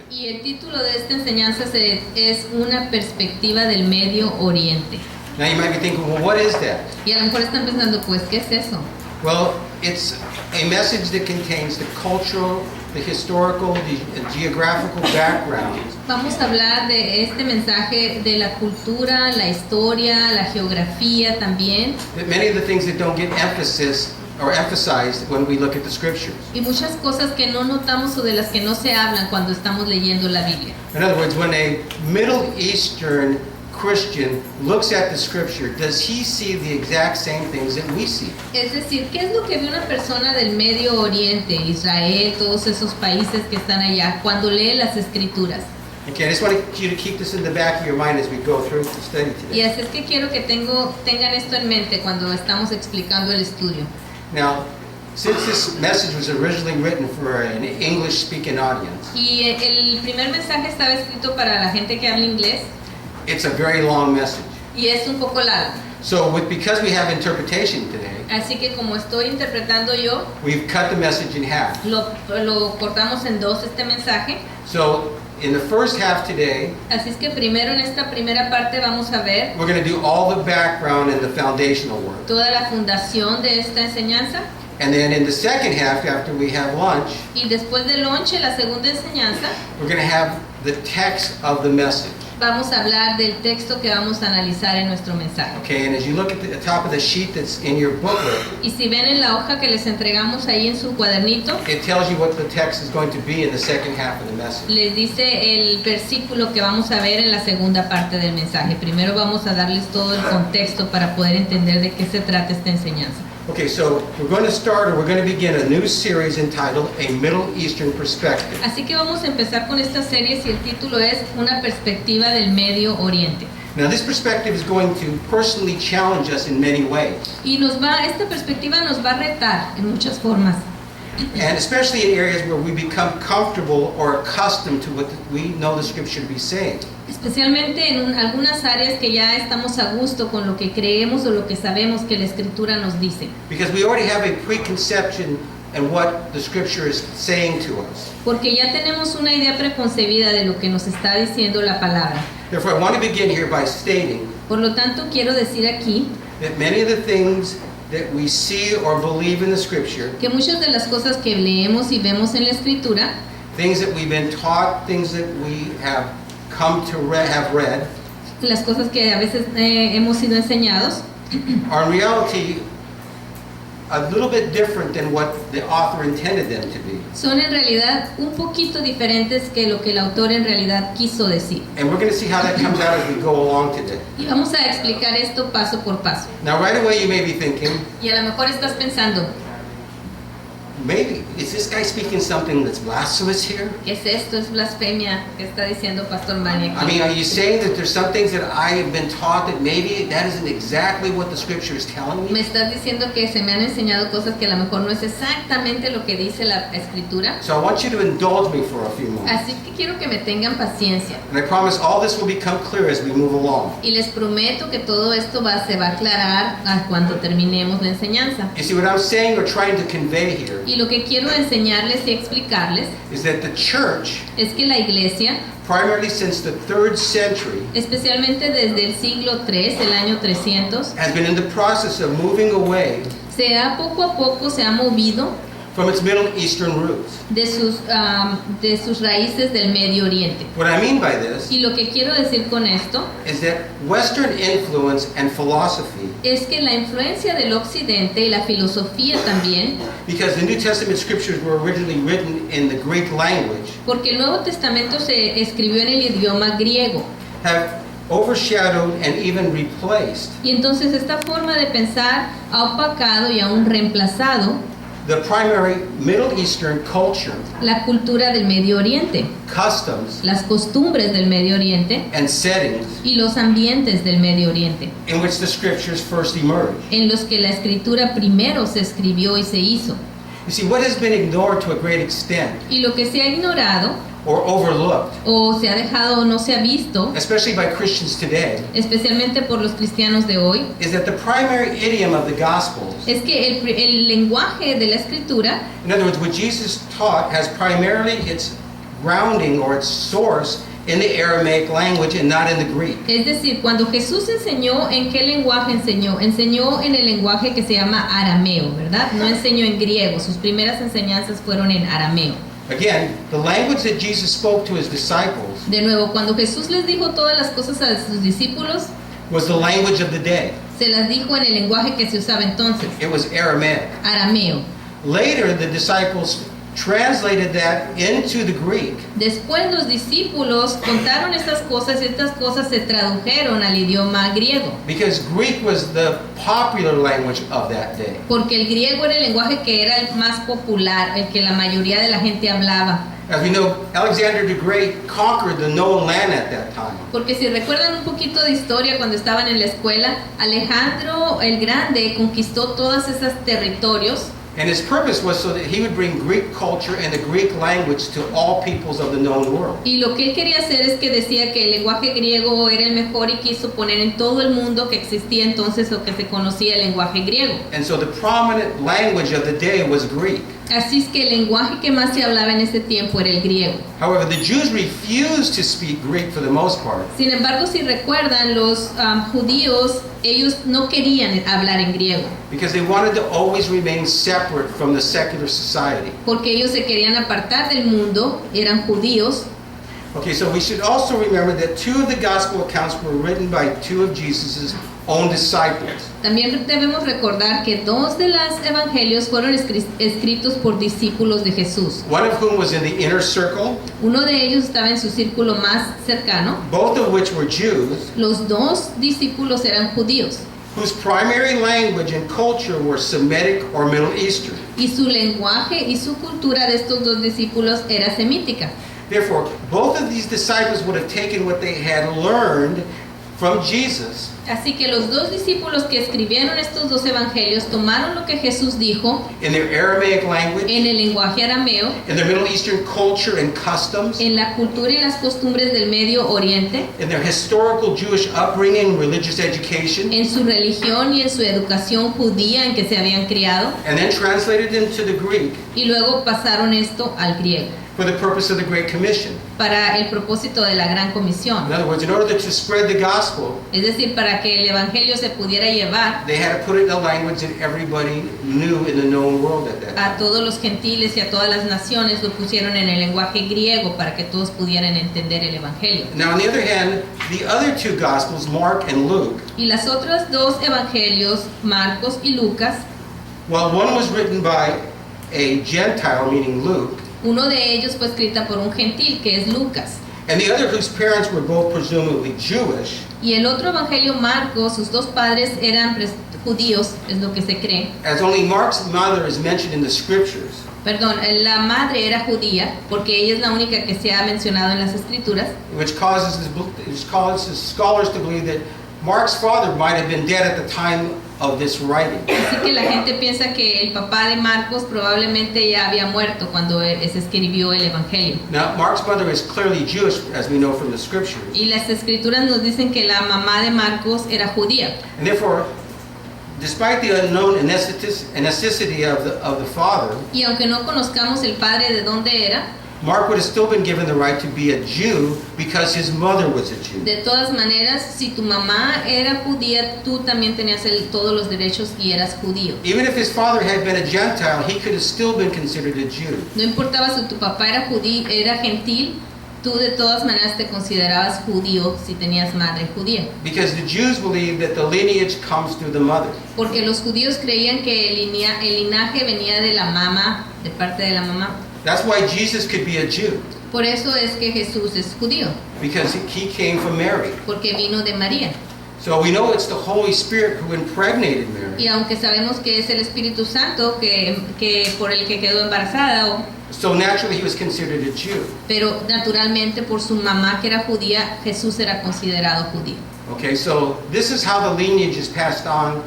Y el título de esta enseñanza es una perspectiva del Medio Oriente. Now you might be thinking, well, what is that? Y a lo mejor están pensando, pues, ¿qué es eso? Well, it's a message that contains the cultural, the historical, the geographical background Vamos a hablar de este mensaje de la cultura, la historia, la geografía también, that many of the things that don't get emphasis or emphasized when we look at the scriptures. y muchas cosas que no notamos o de las que no se hablan cuando estamos leyendo la Biblia. In other words, when a Middle Eastern Christian looks at the scripture, does he see the exact same things that we see? Es decir, ¿qué es lo que ve una persona del Medio Oriente, Israel, todos esos países que están allá, cuando lee las Escrituras? Okay, I just want you to keep this in the back of your mind as we go through the study Y today. así es que quiero que tengan esto en mente cuando estamos explicando el estudio. Now, since this message was originally written for an English-speaking audience, Y el primer mensaje estaba escrito para la gente que habla inglés it's a very long message. y es un poco largo. So, because we have interpretation today, Así que como estoy interpretando yo, we've cut the message in half. lo cortamos en dos este mensaje. So, in the first half today, Así es que primero en esta primera parte vamos a ver we're going to do all the background and the foundational work. toda la fundación de esta enseñanza. And then in the second half, after we have lunch, Y después del lonche, la segunda enseñanza, we're going to have the text of the message. vamos a hablar del texto que vamos a analizar en nuestro mensaje. Okay, and as you look at the top of the sheet that's in your booklet, Y si ven en la hoja que les entregamos ahí en su cuadernito, it tells you what the text is going to be in the second half of the message. les dice el versículo que vamos a ver en la segunda parte del mensaje. Primero vamos a darles todo el contexto para poder entender de qué se trata esta enseñanza. Okay, so we're going to begin a new series entitled A Middle Eastern Perspective. Así que vamos a empezar con esta serie y el título es Una perspectiva del Medio Oriente. Now, this perspective is going to personally challenge us in many ways, Y esta perspectiva nos va a retar en muchas formas. and especially in areas where we become comfortable or accustomed to what we know the scripture to be saying. Especialmente en algunas áreas que ya estamos a gusto con lo que creemos o lo que sabemos que la Escritura nos dice. Because we already have a preconception and what the scripture is saying to us. Porque ya tenemos una idea preconcebida de lo que nos está diciendo la palabra. Therefore, I want to begin here by stating Por lo tanto, quiero decir aquí that many of the things that we see or believe in the scripture, que muchas de las cosas que leemos y vemos en la Escritura, things that we've been taught, things that we have come to have read, las cosas que a veces hemos sido enseñados, are in reality a little bit different than what the author intended them to be. son en realidad un poquito diferentes que lo que el autor en realidad quiso decir. And we're going to see how that comes out as we go along today. Y vamos a explicar esto paso por paso. Now, right away, you may be thinking, Y a lo mejor estás pensando, maybe, is this guy speaking something that's blasphemous here? ¿qué es esto? Es blasfemia que está diciendo Pastor Manny I aquí. mean, are you saying that there's some things that I have been taught that maybe that isn't exactly what the scripture is telling Me me? estás diciendo que se me han enseñado cosas que a lo mejor no es exactamente lo que dice la Escritura. So I want you to indulge me for a few moments. Así que quiero que me tengan paciencia. And I promise all this will become clear as we move along. Y les prometo que todo esto se va a aclarar cuando terminemos la enseñanza. You see, what I'm saying or trying to convey here Y lo que quiero enseñarles y explicarles is that the church, es que la iglesia, primarily since the 3rd century, especialmente desde el siglo III, el año 300, has been in the process of moving away poco a poco se ha movido from its Middle Eastern roots. de sus raíces del Medio Oriente. What I mean by this Y lo que quiero decir con esto is that Western influence and philosophy, es que la influencia del occidente y la filosofía también, because the New Testament scriptures were originally written in the Greek language, porque el Nuevo Testamento se escribió en el idioma griego. have overshadowed and even replaced Y entonces esta forma de pensar ha opacado y aún reemplazado the primary Middle Eastern culture, la cultura del Medio Oriente, customs, las costumbres del Medio Oriente and settings y los ambientes del Medio Oriente, in which the scriptures first emerged. en los que la escritura primero se escribió y se hizo. You see, what has been ignored to a great extent Y lo que se ha ignorado or overlooked, o se ha dejado o no se ha visto, especially by Christians today, especialmente por los cristianos de hoy, is that the primary idiom of the Gospels, es que el lenguaje de la escritura, in other words, what Jesus taught, has primarily its grounding or its source in the Aramaic language and not in the Greek. Es decir, cuando Jesús enseñó, ¿en qué lenguaje enseñó? Enseñó en el lenguaje que se llama arameo, ¿verdad? No enseñó en griego, sus primeras enseñanzas fueron en arameo. Again, the language that Jesus spoke to his disciples De nuevo, cuando Jesús les dijo todas las cosas a sus discípulos, was the language of the day. se las dijo en el lenguaje que se usaba entonces, It was Aramaic. arameo. Later, the disciples translated that into the Greek. Después los discípulos contaron estas cosas y estas cosas se tradujeron al idioma griego, Because Greek was the popular language of that day. porque el griego era el lenguaje que era el más popular, el que la mayoría de la gente hablaba. As we know, Alexander the Great conquered the known land at that time. Porque si recuerdan un poquito de historia cuando estaban en la escuela, Alejandro el Grande conquistó todos esos territorios. And his purpose was so that he would bring Greek culture and the Greek language to all peoples of the known world. Y lo que él quería hacer es que decía que el lenguaje griego era el mejor y quiso poner en todo el mundo que existía entonces o que se conocía el lenguaje griego. And so the prominent language of the day was Greek. Así es que el lenguaje que más se hablaba en ese tiempo era el griego. However, the Jews refused to speak Greek for the most part. Sin embargo, si recuerdan, los judíos, ellos no querían hablar en griego, Because they wanted to always remain separate from the secular society. porque ellos se querían apartar del mundo, eran judíos. Okay, so we should also remember that two of the gospel accounts were written by two of Jesus' own disciples. También debemos recordar que dos de los evangelios fueron escritos por discípulos de Jesús. One of whom was in the inner circle, Uno de ellos estaba en su círculo más cercano. both of which were Jews, Los dos discípulos eran judíos whose primary language and culture were Semitic or Middle Eastern. y su lenguaje y su cultura de estos dos discípulos era semítica. Therefore, both of these disciples would have taken what they had learned from Jesus Así que los dos discípulos que escribieron estos dos evangelios tomaron lo que Jesús dijo in their Aramaic language, en el lenguaje arameo, in their Middle Eastern culture and customs, en la cultura y las costumbres del Medio Oriente, in their historical Jewish upbringing, religious education, en su religión y en su educación judía en que se habían criado, and then translated into the Greek y luego pasaron esto al griego for the purpose of the Great Commission. para el propósito de la Gran Comisión. In other words, in order to spread the gospel, Es decir, para que el evangelio se pudiera llevar they had to put it in a language that everybody knew in the known world at that time. a todos los gentiles y a todas las naciones, lo pusieron en el lenguaje griego para que todos pudieran entender el evangelio. Now, on the other hand, the other two gospels, Mark and Luke, Y las otras dos evangelios, Marcos y Lucas, while one was written by a Gentile, meaning Luke, uno de ellos fue escrita por un gentil que es Lucas, and the other whose parents were both presumably Jewish, y el otro evangelio, Marcos, sus dos padres eran judíos, es lo que se cree. as only Mark's mother is mentioned in the scriptures. Perdón, la madre era judía, porque ella es la única que se ha mencionado en las escrituras, Which causes scholars to believe that Mark's father might have been dead at the time of this writing. así que la gente piensa que el papá de Marcos probablemente ya había muerto cuando se escribió el evangelio. Now, Mark's mother is clearly Jewish, as we know from the scriptures. Y las escrituras nos dicen que la mamá de Marcos era judía. And therefore, despite the unknown ethnicity of the father, Y aunque no conozcamos el padre de dónde era, Mark would have still been given the right to be a Jew because his mother was a Jew. de todas maneras, si tu mamá era judía, tú también tenías todos los derechos y eras judío. Even if his father had been a Gentile, he could have still been considered a Jew. No importaba si tu papá era judío, era gentil, tú de todas maneras te considerabas judío si tenías madre judía. Because the Jews believe that the lineage comes through the mother. Porque los judíos creían que el linaje venía de la mamá, de parte de la mamá. That's why Jesus could be a Jew, Por eso es que Jesús es judío, because he came from Mary. porque vino de María. So we know it's the Holy Spirit who impregnated Y Mary. aunque sabemos que es el Espíritu Santo que por el que quedó embarazada, So naturally he was considered a Jew. pero naturalmente por su mamá que era judía, Jesús era considerado judío. Okay, so this is how the lineage is passed on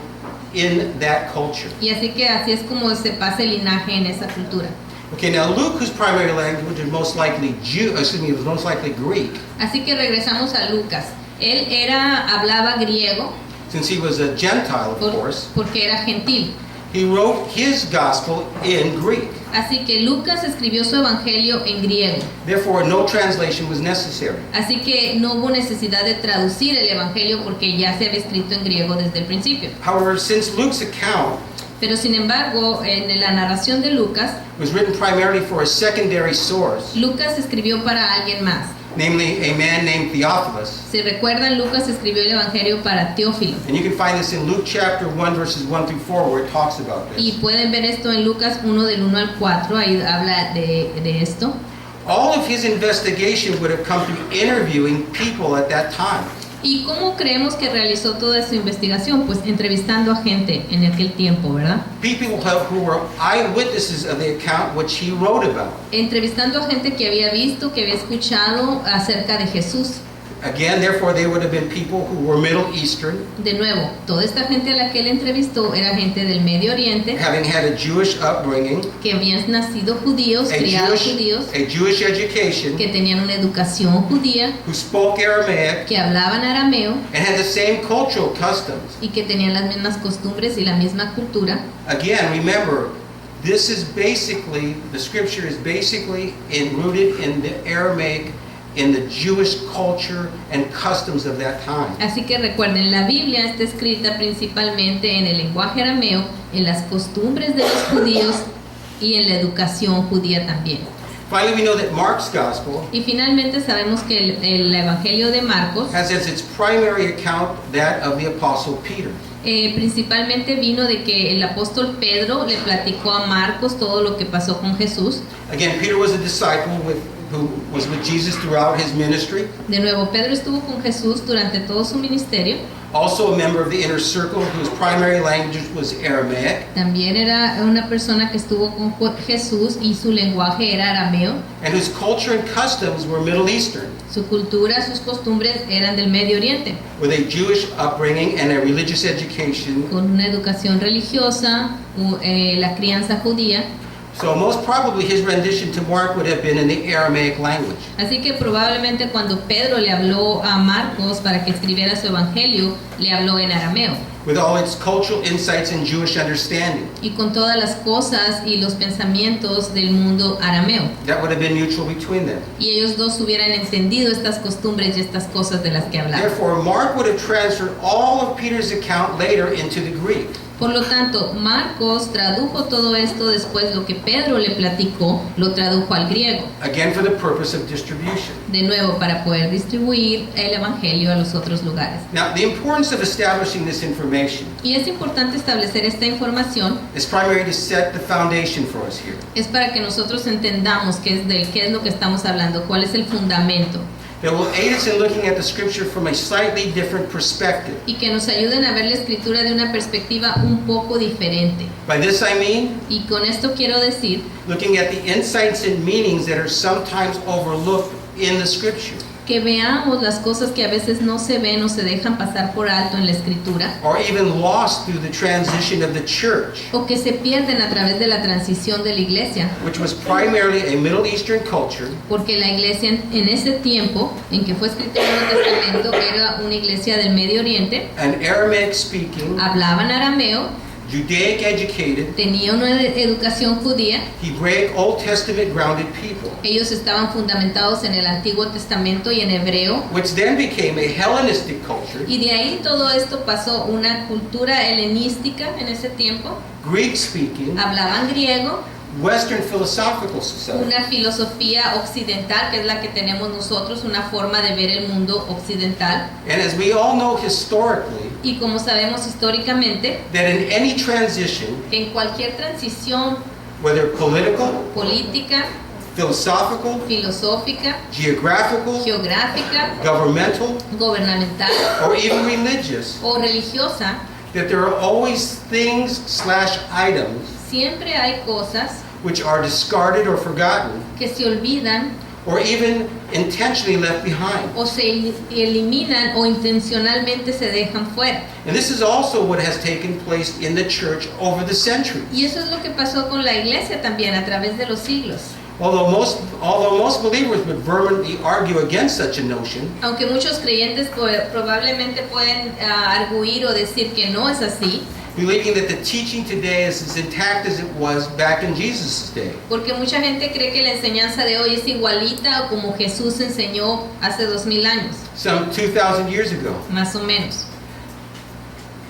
in that culture. Y así es como se pasa el linaje en esa cultura. Okay, now Luke, whose primary language is most likely was most likely Greek, Así que regresamos a Lucas. Él hablaba griego since he was a Gentile, of course. porque era gentil. he wrote his gospel in Greek. Así que Lucas escribió su evangelio en griego. Therefore, no translation was necessary. Así que no hubo necesidad de traducir el evangelio porque ya se había escrito en griego desde el principio. However, since Luke's account Pero sin embargo, en la narración de Lucas, was written primarily for a secondary source, Lucas escribió para alguien más. namely a man named Theophilus. Si recuerdan, Lucas escribió el evangelio para Teófilo. And you can find this in Luke chapter 1, verses 1 through 4, where it talks about Y this. pueden ver esto en Lucas 1 del 1 al 4, ahí habla de esto. All of his investigation would have come through interviewing people at that time. ¿Y cómo creemos que realizó toda su investigación? Pues entrevistando a gente en aquel tiempo, ¿verdad? People who were eyewitnesses of the account which he wrote about. Entrevistando a gente que había visto, que había escuchado acerca de Jesús. Again, therefore, they would have been people who were Middle Eastern, De nuevo, toda esta gente a la que él entrevistó era gente del Medio Oriente, having had a Jewish upbringing, que habían nacido judíos, criados judíos, a Jewish education, que tenían una educación judía, who spoke Aramaic, que hablaban arameo and had the same cultural customs. y que tenían las mismas costumbres y la misma cultura. Again, remember, this is basically, the scripture is basically rooted in the Aramaic, in the Jewish culture and customs of that time. Así que recuerden, la Biblia está escrita principalmente en el lenguaje arameo, en las costumbres de los judíos y en la educación judía también. Finally, we know that Mark's gospel Y finalmente sabemos que el Evangelio de Marcos has as its primary account that of the Apostle Peter. Principalmente vino de que el apóstol Pedro le platicó a Marcos todo lo que pasó con Jesús. Again, Peter was a disciple who was with Jesus throughout his ministry, De nuevo, Pedro estuvo con Jesús durante todo su ministerio. also a member of the inner circle whose primary language was Aramaic, También era una persona que estuvo con Jesús y su lenguaje era arameo. and whose culture and customs were Middle Eastern, Su cultura, sus costumbres eran del Medio Oriente, with a Jewish upbringing and a religious education. con una educación religiosa, la crianza judía. So most probably his rendition to Mark would have been in the Aramaic language. Así que probablemente cuando Pedro le habló a Marcos para que escribiera su evangelio, le habló en arameo. With all its cultural insights and Jewish understanding. Y con todas las cosas y los pensamientos del mundo arameo. That would have been mutual between them. Y ellos dos hubieran entendido estas costumbres y estas cosas de las que hablaban. Therefore, Mark would have transferred all of Peter's account later into the Greek. Por lo tanto, Marcos tradujo todo esto después, lo que Pedro le platicó, lo tradujo al griego. Again, for the purpose of distribution. De nuevo, para poder distribuir el evangelio a los otros lugares. Now, the importance of establishing this information Y es importante establecer esta información, is primarily to set the foundation for us here. es para que nosotros entendamos qué es lo que estamos hablando, cuál es el fundamento. That will aid us in looking at the scripture from a slightly different perspective. Y que nos ayuden a ver la escritura de una perspectiva un poco diferente. By this I mean, Y con esto quiero decir looking at the insights and meanings that are sometimes overlooked in the scripture, que veamos las cosas que a veces no se ven o se dejan pasar por alto en la escritura, or even lost through the transition of the church, o que se pierden a través de la transición de la iglesia, which was primarily a Middle Eastern culture, porque la iglesia en ese tiempo en que fue escrito el Nuevo Testamento era una iglesia del Medio Oriente, an Aramaic speaking, hablaban arameo, Judaic educated, tenía una educación judía, Hebraic Old Testament grounded people, ellos estaban fundamentados en el Antiguo Testamento y en hebreo, which then became a Hellenistic culture, y de ahí todo esto pasó una cultura helenística en ese tiempo, Greek speaking, hablaban griego, Western philosophical society. una filosofía occidental que es la que tenemos nosotros, una forma de ver el mundo occidental, And as we all know historically, y como sabemos históricamente, that in any transition, que en cualquier transición whether political, política, philosophical, filosófica, geographical, geográfica, governmental, gubernamental or even religious, o religiosa, that there are always things/items siempre hay cosas which are discarded or forgotten, que se olvidan or even intentionally left behind. o se eliminan o intencionalmente se dejan fuera. And this is also what has taken place in the church over the centuries. Y eso es lo que pasó con la iglesia también a través de los siglos. Although most believers would vehemently argue against such a notion, Aunque muchos creyentes probablemente pueden arguir o decir que no es así, believing that the teaching today is as intact as it was back in Jesus' day. porque mucha gente cree que la enseñanza de hoy es igualita o como Jesús enseñó hace 2000 años, Some 2,000 years ago. más o menos.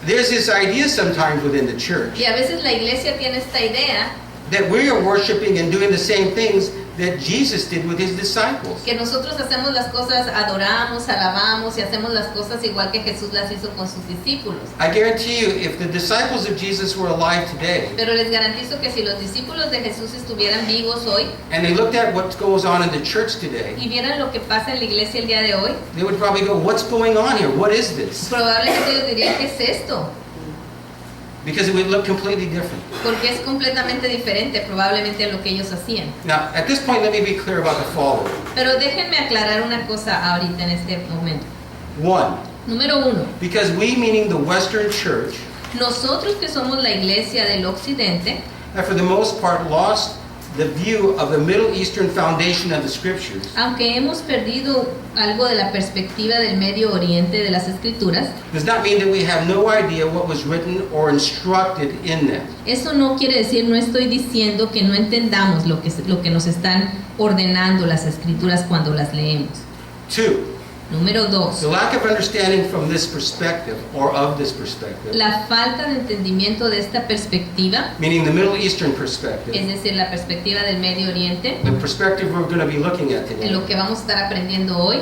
There's this idea sometimes within the church Y a veces la iglesia tiene esta idea that we are worshiping and doing the same things that Jesus did with his disciples. que nosotros hacemos las cosas, adoramos, alabamos y hacemos las cosas igual que Jesús las hizo con sus discípulos. I guarantee you, if the disciples of Jesus were alive today, Pero les garantizo que si los discípulos de Jesús estuvieran vivos hoy and they looked at what goes on in the church today, y vieran lo que pasa en la iglesia el día de hoy, they would probably go, what's going on here? What is this? probablemente ellos dirían, ¿qué es esto? Because it would look completely different. Porque es completamente diferente probablemente a lo que ellos hacían. Now, at this point, let me be clear about the following. Pero déjenme aclarar una cosa ahorita en este momento. One, Número uno, because we, meaning the Western church, nosotros que somos la iglesia del occidente, have for the most part lost the view of the Middle Eastern foundation of the scriptures, aunque hemos perdido algo de la perspectiva del Medio Oriente de las Escrituras, does not mean that we have no idea what was written or instructed in them. eso no quiere decir, no estoy diciendo que no entendamos lo que nos están ordenando las Escrituras cuando las leemos. Two, Número dos, the lack of understanding from this perspective, or of this perspective, la falta de entendimiento de esta perspectiva, meaning the Middle Eastern es perspective, decir, la perspectiva del Medio Oriente, the perspective we're going to be looking at en today, lo que vamos a estar aprendiendo hoy,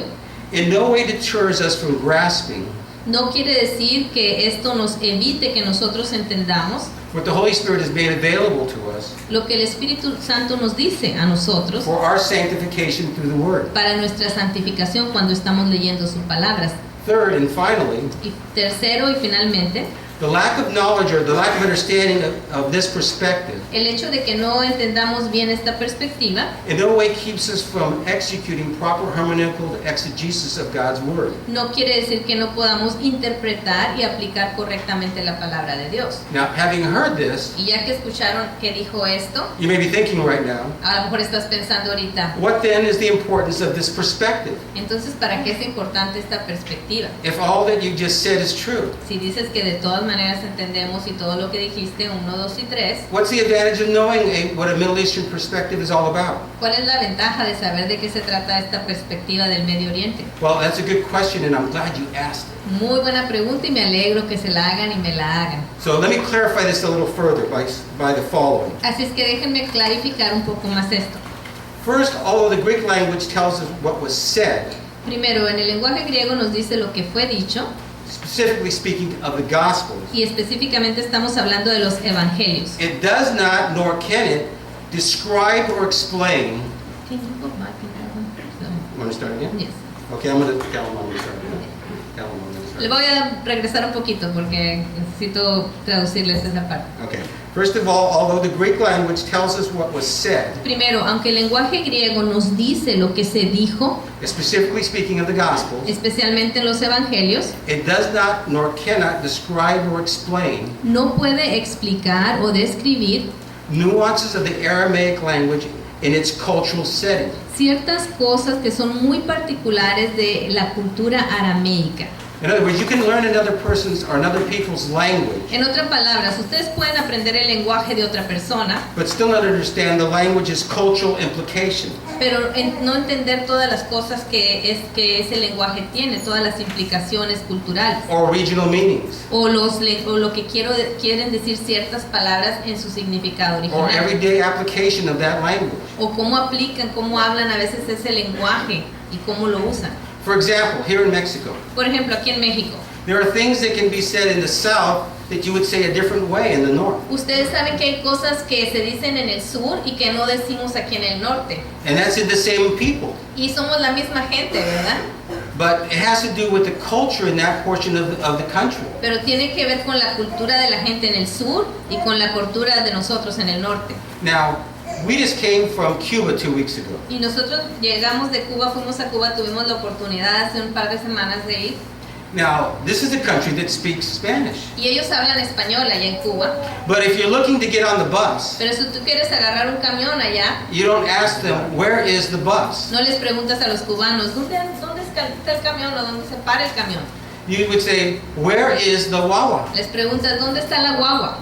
in no way deters us from grasping no quiere decir que esto nos evite que nosotros entendamos what the Holy Spirit has made available to us lo que el Espíritu Santo nos dice a nosotros for our sanctification through the Word. para nuestra santificación cuando estamos leyendo sus palabras. Third and finally, Y tercero y finalmente, the lack of knowledge or the lack of understanding of this perspective el hecho de que no entendamos bien esta perspectiva in no way keeps us from executing proper hermeneutical exegesis of God's Word. no quiere decir que no podamos interpretar y aplicar correctamente la palabra de Dios. Now, having heard this, Y ya que escucharon que dijo esto, you may be thinking right now, a lo mejor estás pensando ahorita, what then is the importance of this perspective? entonces, ¿para qué es importante esta perspectiva? If all that you just said is true, Si dices que de todas maneras entendemos y todo lo que dijiste, 1, 2 y 3, what's the advantage of knowing what a Middle Eastern perspective is all about? ¿cuál es la ventaja de saber de qué se trata esta perspectiva del Medio Oriente? Well, that's a good question, and I'm glad you asked it. Muy buena pregunta y me alegro que se la hagan y me la hagan. So let me clarify this a little further by the following. Así es que déjenme clarificar un poco más esto. First, although the Greek language tells us what was said, Primero, en el lenguaje griego nos dice lo que fue dicho specifically speaking of the Gospels, y específicamente estamos hablando de los evangelios. it does not, nor can it, describe or explain. Can you go back in that one? Want to start again? Yes. Okay, I'm going to tell him I'm going to start again. Tell him I'm going to start Le voy a regresar un poquito porque necesito traducirles esa parte. Okay. First of all, although the Greek language tells us what was said, Primero, aunque el lenguaje griego nos dice lo que se dijo, specifically speaking of the Gospels, especialmente en los evangelios, it does not nor cannot describe or explain no puede explicar o describir nuances of the Aramaic language in its cultural setting. ciertas cosas que son muy particulares de la cultura arameica. In other words, you can learn another person's or another people's language, En otras palabras, ustedes pueden aprender el lenguaje de otra persona, but still not understand the language's cultural implication. pero no entender todas las cosas que ese lenguaje tiene, todas las implicaciones culturales, Or regional meanings, o lo que quieren decir ciertas palabras en su significado or original, everyday application of that language. o cómo aplican, cómo hablan a veces ese lenguaje y cómo lo usan. For example, here in Mexico, Por ejemplo, aquí en México, there are things that can be said in the South that you would say a different way in the North. ustedes saben que hay cosas que se dicen en el sur y que no decimos aquí en el norte. And that's in the same people. Y somos la misma gente, ¿verdad? But it has to do with the culture in that portion of the country. Pero tiene que ver con la cultura de la gente en el sur y con la cultura de nosotros en el norte. Now, we just came from Cuba 2 weeks ago. Y nosotros llegamos de Cuba, fuimos a Cuba, tuvimos la oportunidad hace un par de semanas de ir. Now, this is a country that speaks Spanish. Y ellos hablan español allá en Cuba. But if you're looking to get on the bus, Pero si tú quieres agarrar un camión allá, you don't ask them, where is the bus? no les preguntas a los cubanos, ¿dónde está el camión o dónde se para el camión? You would say, where is the wawa? Les preguntas, ¿dónde está la guagua?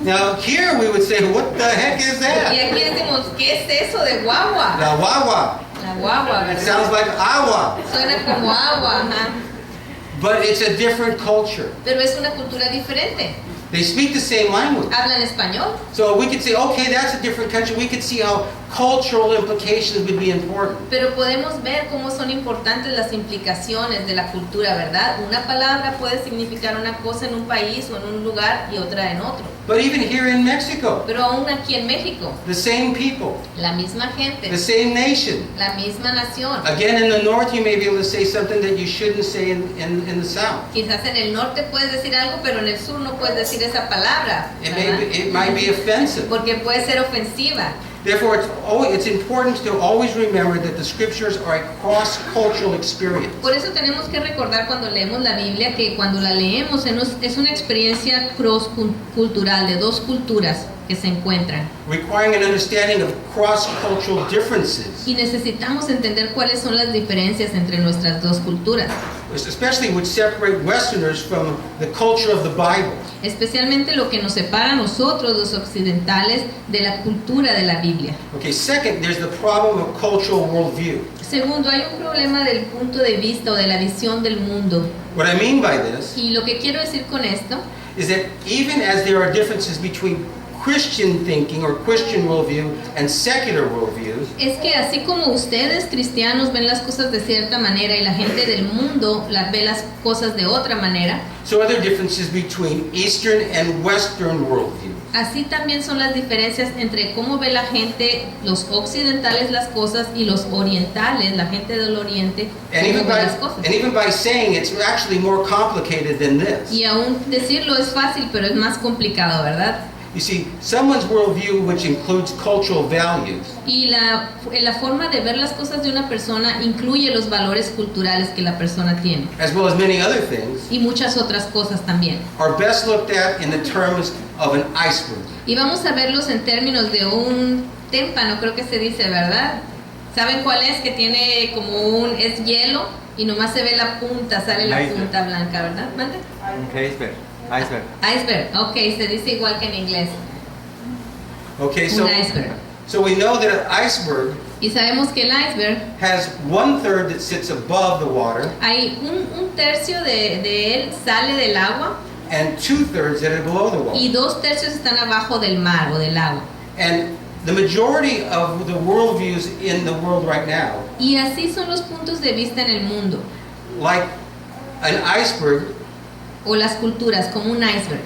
Now, here we would say, what the heck is Y that? aquí decimos, ¿qué es eso de guagua? La wawa. La guagua, It ¿verdad? sounds like agua. Suena como agua, ajá. But it's a different culture. Pero es una cultura diferente. They speak the same language. Hablan español. So we could say, okay, that's a different country. We could see how cultural implications would be important. Pero podemos ver cómo son importantes las implicaciones de la cultura, ¿verdad? Una palabra puede significar una cosa en un país o en un lugar y otra en otro. But even here in Mexico, Pero aún aquí en México, the same people, la misma gente, the same nation. la misma nación. Again, in the north, you may be able to say something that you shouldn't say in the south. Quizás en el norte puedes decir algo, pero en el sur no puedes decir esa palabra, ¿verdad? It might be offensive. Porque puede ser ofensiva. Therefore, it's important to always remember that the scriptures are a cross-cultural experience. Por eso tenemos que recordar cuando leemos la Biblia que cuando la leemos es una experiencia cross-cultural de dos culturas que se encuentran. Requiring an understanding of cross-cultural differences, Y necesitamos entender cuáles son las diferencias entre nuestras dos culturas, especially which separate Westerners from the culture of the Bible. especialmente lo que nos separa a nosotros los occidentales de la cultura de la Biblia. Okay, second, there's the problem of cultural worldview. Segundo, hay un problema del punto de vista o de la visión del mundo. What I mean by this Y lo que quiero decir con esto is that even as there are differences between Christian thinking or Christian worldview and secular worldviews, es que así como ustedes cristianos ven las cosas de cierta manera y la gente del mundo ve las cosas de otra manera, so are there differences between Eastern and Western worldviews. así también son las diferencias entre cómo ve la gente, los occidentales las cosas y los orientales, la gente del oriente, And cómo even, ve las cosas. and even by saying it's actually more complicated than this. Y aún decirlo es fácil, pero es más complicado, ¿verdad? You see, someone's worldview, which includes cultural values, Y la forma de ver las cosas de una persona incluye los valores culturales que la persona tiene as well as many other things, y muchas otras cosas también. are best looked at in the terms of an iceberg. Y vamos a verlos en términos de un témpano, creo que se dice, ¿verdad? ¿Saben cuál es? Que tiene como es hielo y nomás se ve la punta, sale la Iceberg. punta blanca, ¿verdad? ¿Mande? Iceberg. Iceberg. Iceberg, ok, se dice igual que en inglés, Okay, un iceberg. so we know that an iceberg Y sabemos que el iceberg, has 1/3 that sits above the water hay un tercio de él sale del agua and 2/3 that are below the water. y 2/3 están abajo del mar o del agua. And the majority of the worldviews in the world right now, Y así son los puntos de vista en el mundo, like an iceberg, o las culturas, como un iceberg.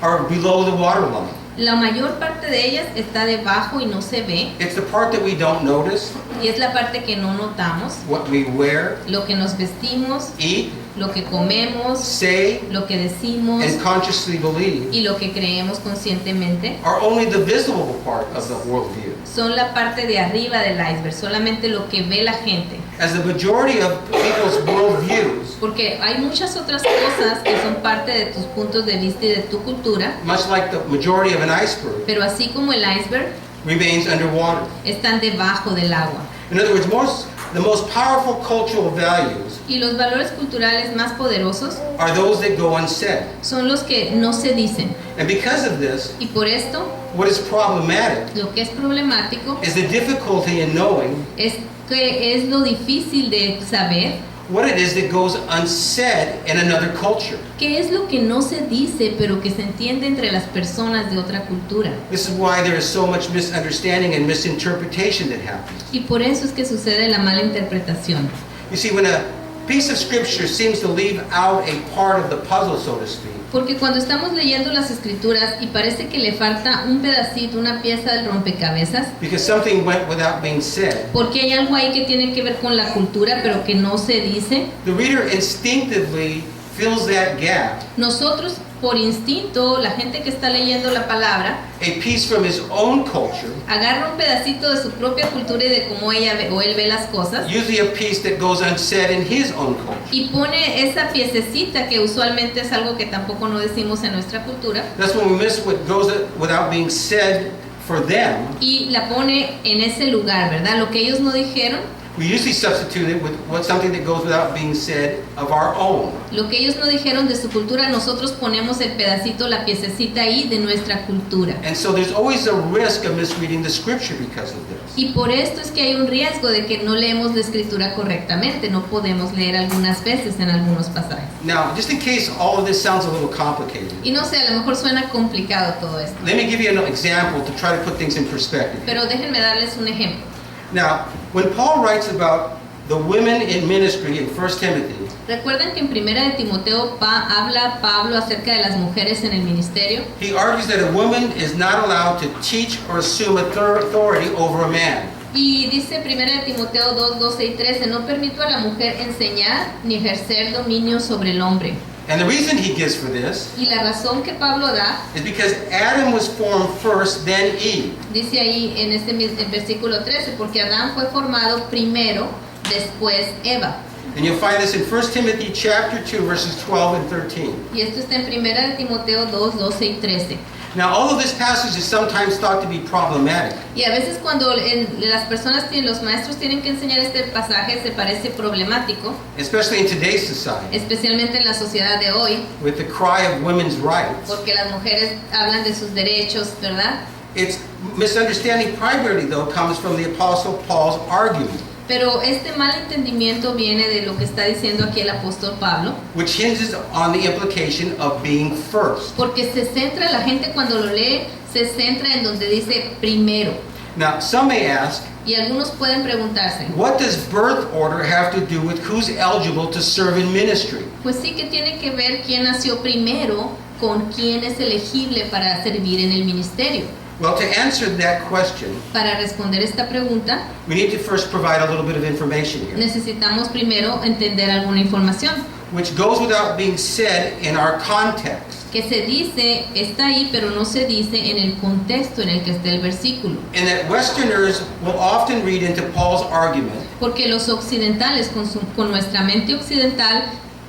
are below the waterline. La mayor parte de ellas está debajo y no se ve, It's the part that we don't notice, y es la parte que no notamos, what we wear, lo que nos vestimos, eat, lo que comemos, say, lo que decimos and consciously believe y lo que creemos conscientemente. are only the visible part of the worldview. Son la parte de arriba del iceberg, solamente lo que ve la gente. As the majority of people's worldviews, Porque hay muchas otras cosas que son parte de tus puntos de vista y de tu cultura, much like the majority of an iceberg, pero así como el iceberg, remains underwater. están debajo del agua. In other words, the most powerful cultural values Y los valores culturales más poderosos are those that go unsaid. son los que no se dicen. And because of this, Y por esto, what is problematic lo que es problemático is the difficulty in knowing es que es lo difícil de saber what it is that goes unsaid in another culture. qué es lo que no se dice pero que se entiende entre las personas de otra cultura. This is why there is so much misunderstanding and misinterpretation that happens. Y por eso es que sucede la mala interpretación. You see, when a piece of scripture seems to leave out a part of the puzzle, so to speak, Porque cuando estamos leyendo las escrituras y parece que le falta un pedacito, una pieza del rompecabezas, because something went without being said, porque hay algo ahí que tiene que ver con la cultura pero que no se dice, the reader instinctively fills that gap, Nosotros, por instinto, la gente que está leyendo la palabra, a piece from his own culture, agarra un pedacito de su propia cultura y de cómo ella ve, o él ve las cosas, usually a piece that goes unsaid in his own culture. y pone esa piececita que usualmente es algo que tampoco no decimos en nuestra cultura, That's when we miss what goes without being said for them. y la pone en ese lugar, ¿verdad? Lo que ellos no dijeron, We usually substitute it with something that goes without being said of our own. lo que ellos no dijeron de su cultura, nosotros ponemos el pedacito, la piececita ahí de nuestra cultura. And so there's always a risk of misreading the scripture because of this. Y por esto es que hay un riesgo de que no leemos la escritura correctamente, no podemos leer algunas veces en algunos pasajes. Now, just in case all of this sounds a little complicated, Y no sé, a lo mejor suena complicado todo esto, let me give you an example to try to put things in perspective. pero déjenme darles un ejemplo. Now, when Paul writes about the women in ministry in 1 Timothy, ¿Recuerdan que en Primera de Timoteo habla Pablo acerca de las mujeres en el ministerio? he argues that a woman is not allowed to teach or assume authority over a man. Y dice Primera de Timoteo 2, 12 y 13, no permito a la mujer enseñar ni ejercer dominio sobre el hombre. And the reason he gives for this Y la razón que Pablo da, is because Adam was formed first, then Eve. dice ahí en el versículo 13, porque Adán fue formado primero, después Eva. And you'll find this in 1 Timothy chapter 2, verses 12 and 13. Y esto está en Primera de Timoteo 2, 12 y 13. Now, although this passage is sometimes thought to be problematic, Y a veces cuando las personas, los maestros tienen que enseñar este pasaje, se parece problemático, especially in today's society, especialmente en la sociedad de hoy, with the cry of women's rights, porque las mujeres hablan de sus derechos, ¿verdad? its misunderstanding primarily, though, comes from the Apostle Paul's argument, Pero este mal entendimiento viene de lo que está diciendo aquí el apóstol Pablo, which hinges on the implication of being first. porque se centra, la gente cuando lo lee, se centra en donde dice primero. Now, some may ask, Y algunos pueden preguntarse, what does birth order have to do with who's eligible to serve in ministry? pues sí que tiene que ver quién nació primero con quién es elegible para servir en el ministerio. Well, to answer that question, Para responder esta pregunta, we need to first provide a little bit of information here, necesitamos primero entender alguna información which goes without being said in our context, que se dice, está ahí, pero no se dice en el contexto en el que está el versículo. and that Westerners will often read into Paul's argument Porque los occidentales, con nuestra mente occidental,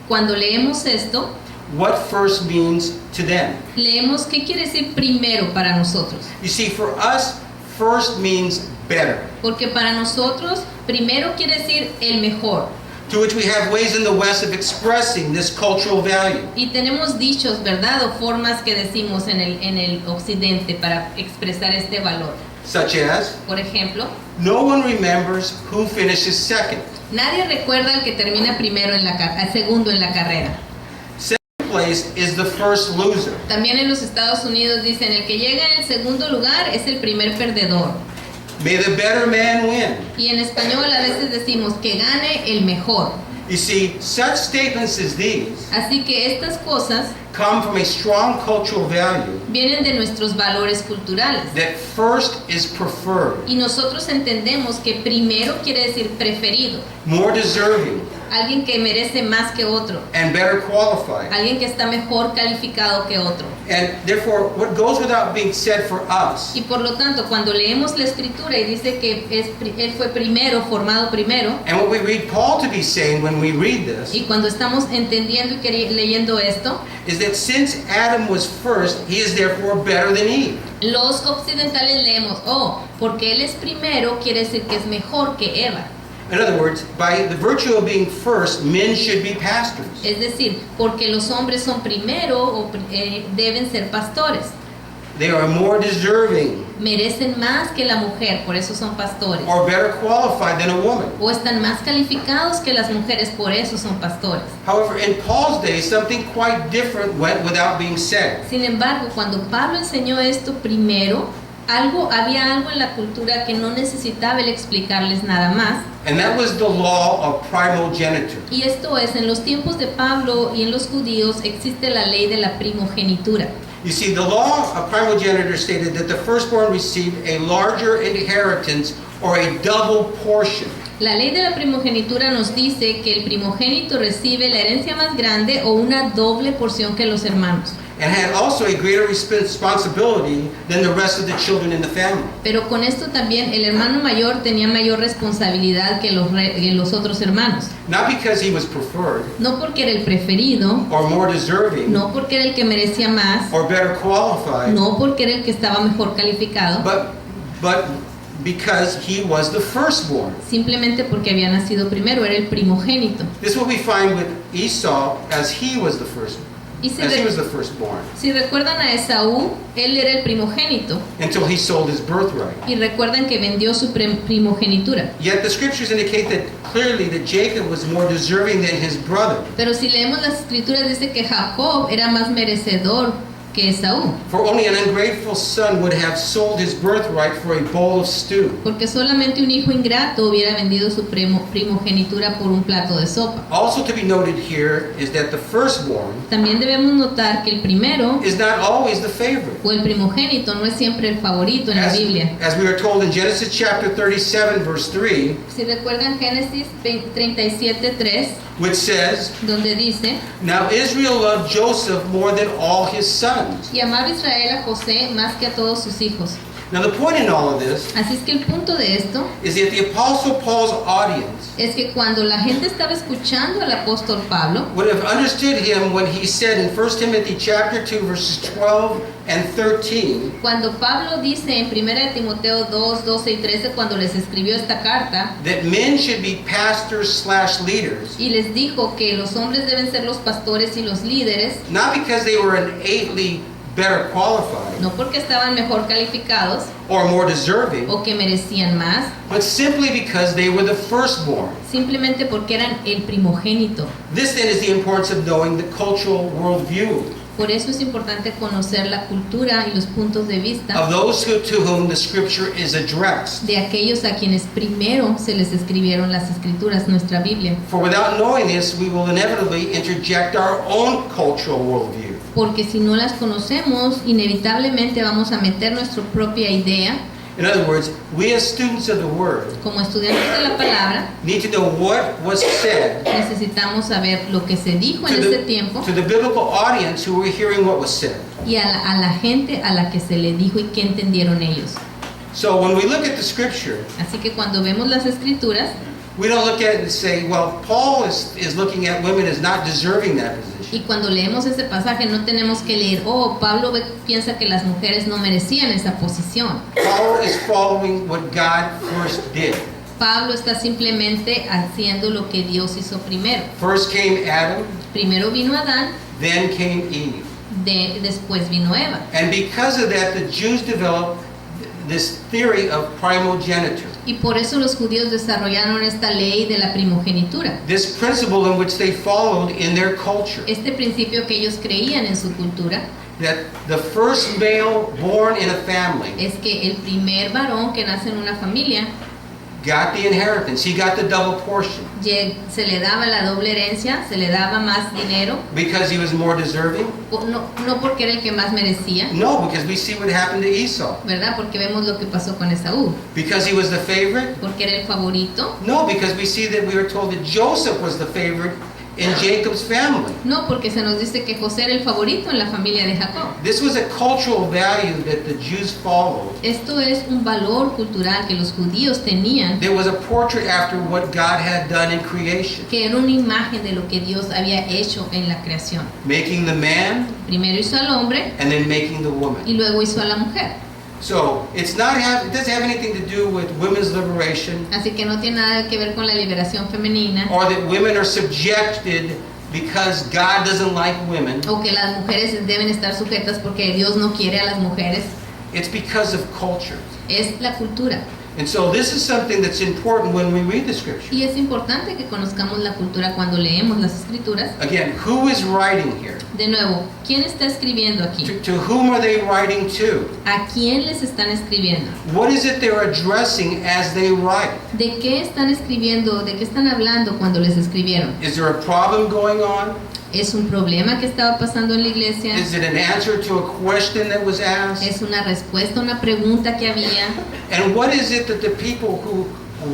cuando leemos esto, what first means to them. leemos qué quiere decir primero para nosotros. You see, for us, first means better, Porque para nosotros, primero quiere decir el mejor. to which we have ways in the West of expressing this cultural value. Y tenemos dichos, ¿verdad? O formas que decimos en el occidente para expresar este valor. Such as, Por ejemplo, no one remembers who finishes second. nadie recuerda al que termina primero al segundo en la carrera. Second place is the first loser. También en los Estados Unidos dicen, el que llega en el segundo lugar es el primer perdedor. May the better man win. Y en español a veces decimos que gane el mejor. You see, such statements as these Así que estas cosas come from a strong cultural value vienen de nuestros valores culturales. that first is preferred, Y nosotros entendemos que primero quiere decir preferido, more deserving, alguien que merece más que otro, and better qualified. alguien que está mejor calificado que otro. And therefore, what goes without being said for us Y por lo tanto, cuando leemos la escritura y dice que él fue primero, formado primero, and what we read Paul to be saying when we read this y cuando estamos entendiendo y leyendo esto, is that since Adam was first, he is therefore better than Eve. los occidentales leemos, oh, porque él es primero, quiere decir que es mejor que Eva. In other words, by the virtue of being first, men should be pastors. Es decir, porque los hombres son primero o deben ser pastores. They are more deserving Merecen más que la mujer, por eso son pastores. or better qualified than a woman. O están más calificados que las mujeres, por eso son pastores. However, in Paul's day, something quite different went without being said. Sin embargo, cuando Pablo enseñó esto primero, había algo en la cultura que no necesitaba él explicarles nada más. And that was the law of primogeniture. Y esto es, en los tiempos de Pablo y en los judíos existe la ley de la primogenitura. You see, the law of primogeniture stated that the firstborn received a larger inheritance or a double portion. La ley de la primogenitura nos dice que el primogénito recibe la herencia más grande o una doble porción que los hermanos. and had also a greater responsibility than the rest of the children in the family. Pero con esto también el hermano mayor tenía mayor responsabilidad que los otros hermanos. Not because he was preferred, No porque era el preferido, or more deserving, no porque era el que merecía más, or better qualified, no porque era el que estaba mejor calificado, but because he was the firstborn. simplemente porque había nacido primero, era el primogénito. This is what we find with Esau, as he was the firstborn. Y si, As he was re- the firstborn, si recuerdan a Esaú, él era el primogénito. until he sold his birthright. Y recuerdan que vendió su primogenitura. Yet the scriptures indicate that clearly that Jacob was more deserving than his brother. Pero si leemos las escrituras dice que Jacob era más merecedor que Esaú, For only an ungrateful son would have sold his birthright for a bowl of stew. porque solamente un hijo ingrato hubiera vendido su primogenitura por un plato de sopa. Also to be noted here is that the firstborn También debemos notar que el primero is not always the favorite. o el primogénito no es siempre el favorito en la Biblia. As we are told in Genesis chapter 37 verse 3, Si recuerdan Génesis 37:3, which says, donde dice: Now Israel loved Joseph more than all his sons. y amaba Israel a José más que a todos sus hijos. Now the point in all of this Así es que el punto de esto is that the Apostle Paul's audience es que cuando la gente estaba escuchando al apóstol Pablo, would have understood him when he said in 1 Timothy chapter 2 verses 12 and 13, cuando Pablo dice en 1 de Timoteo 2, 12 y 13, cuando les escribió esta carta, that men should be pastors/leaders, y les dijo que los hombres deben ser los pastores y los líderes, not because they were innately better qualified no porque estaban mejor calificados or more deserving, o que merecían más, but simply because they were the firstborn. simplemente porque eran el primogénito. This then is the importance of knowing the cultural worldview Por eso es importante conocer la cultura y los puntos de vista of those to whom the scripture is addressed. de aquellos a quienes primero se les escribieron las escrituras, nuestra Biblia. For without knowing this, we will inevitably interject our own cultural worldview. Porque si no las conocemos, inevitablemente vamos a meter nuestra propia idea. In other words, we as students of the Word Como estudiantes de la palabra, need to know what was said necesitamos saber lo que se dijo en ese tiempo to the biblical audience who were hearing what was said. y a la gente a la que se le dijo y que entendieron ellos. So when we look at the scripture, Así que cuando vemos las escrituras we don't look at it and say, well, Paul is looking at women as not deserving that position. y cuando leemos ese pasaje no tenemos que leer, oh, Pablo piensa que las mujeres no merecían esa posición. Paul is following what God first did. Pablo está simplemente haciendo lo que Dios hizo primero. First came Adam, Primero vino Adán, then came Eve. después vino Eva. And because of that, the Jews developed this theory of primogeniture. Y por eso los judíos desarrollaron esta ley de la primogenitura. This principle in which they followed in their culture, Este principio que ellos creían en su cultura that the first male born in a family es que el primer varón que nace en una familia got the inheritance. He got the double portion se le daba la doble herencia, se le daba más dinero, because he was more deserving. no porque era el que más merecía, No, because we see what happened to Esau. ¿verdad? Porque vemos lo que pasó con Esaú. Because he was the favorite? Porque era el favorito. No, because we see that we were told that Joseph was the favorite in Jacob's family. No, porque se nos dice que José era el favorito en la familia de Jacob. This was a cultural value that the Jews followed. Esto es un valor cultural que los judíos tenían, There was a portrait after what God had done in creation, que era una imagen de lo que Dios había hecho en la creación. making the man Primero hizo al hombre and then making the y woman. luego hizo a la mujer. So it doesn't have anything to do with women's liberation Así que no tiene nada que ver con la liberación femenina or that women are subjected because God doesn't like women. o que las mujeres deben estar sujetas porque Dios no quiere a las mujeres. It's because of culture. Es la cultura. And so this is something that's important when we read the scripture. Y es importante que conozcamos la cultura cuando leemos las escrituras. Again, who is writing here? De nuevo, ¿quién está escribiendo aquí? To whom are they writing to? ¿A quién les están escribiendo? What is it they're addressing as they write? ¿De qué están escribiendo? ¿De qué están hablando cuando les escribieron? Is there a problem going on? ¿Es un problema que estaba pasando en la iglesia? Is it an answer to a question that was asked? ¿Es una respuesta a una pregunta que había? And what is it that the people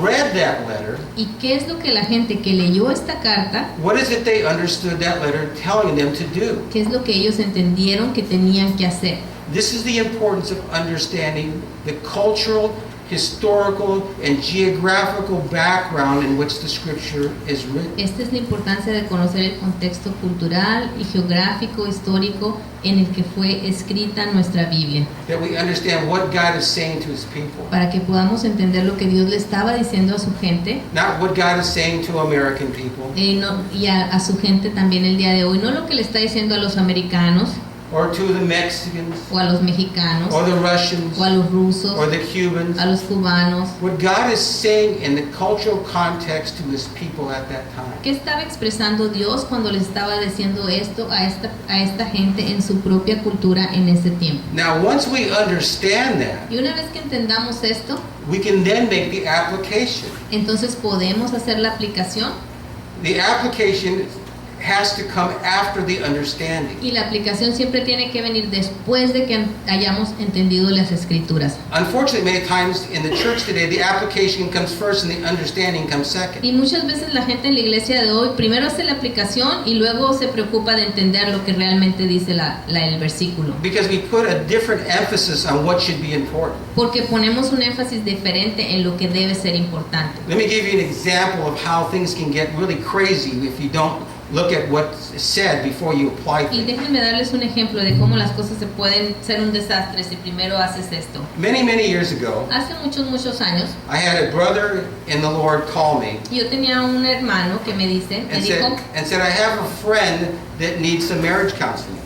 read that letter, ¿Y qué es lo que la gente que leyó esta carta, what is it they understood that letter telling them to do? qué es lo que ellos entendieron que tenían que hacer? This is the importance of understanding the cultural, historical, and geographical background in which the scripture is written. Esta es la importancia de conocer el contexto cultural y geográfico, histórico en el que fue escrita nuestra Biblia, That we understand what God is saying to his people. para que podamos entender lo que Dios le estaba diciendo a su gente Not what God is saying to American people, y a su gente también el día de hoy, no lo que le está diciendo a los americanos or to the Mexicans, o a los mexicanos or the Russians, o a los rusos, or the Cubans. a los cubanos. What God is saying in the cultural context to his people at that time. ¿Qué estaba expresando Dios cuando le estaba diciendo esto a esta gente en su propia cultura en ese tiempo? Now, once we understand that, Y una vez que entendamos esto, we can then make the application. entonces podemos hacer la aplicación, The application has to come after the understanding. y la aplicación siempre tiene que venir después de que hayamos entendido las escrituras. Unfortunately, many times in the church today, the application comes first and the understanding comes second. Y muchas veces la gente en la iglesia de hoy primero hace la aplicación y luego se preocupa de entender lo que realmente dice el versículo. Because we put a different emphasis on what should be important. Porque ponemos un énfasis diferente en lo que debe ser importante. Let me give you an example of how things can get really crazy if you don't look at what's said before you apply Y things. déjenme darles un ejemplo de cómo las cosas se pueden ser un desastre si primero haces esto. Many, many years ago, Hace muchos años, I had a brother in the Lord call me yo tenía un hermano que me dice, me dijo, and said, I have a friend that needs some marriage counseling.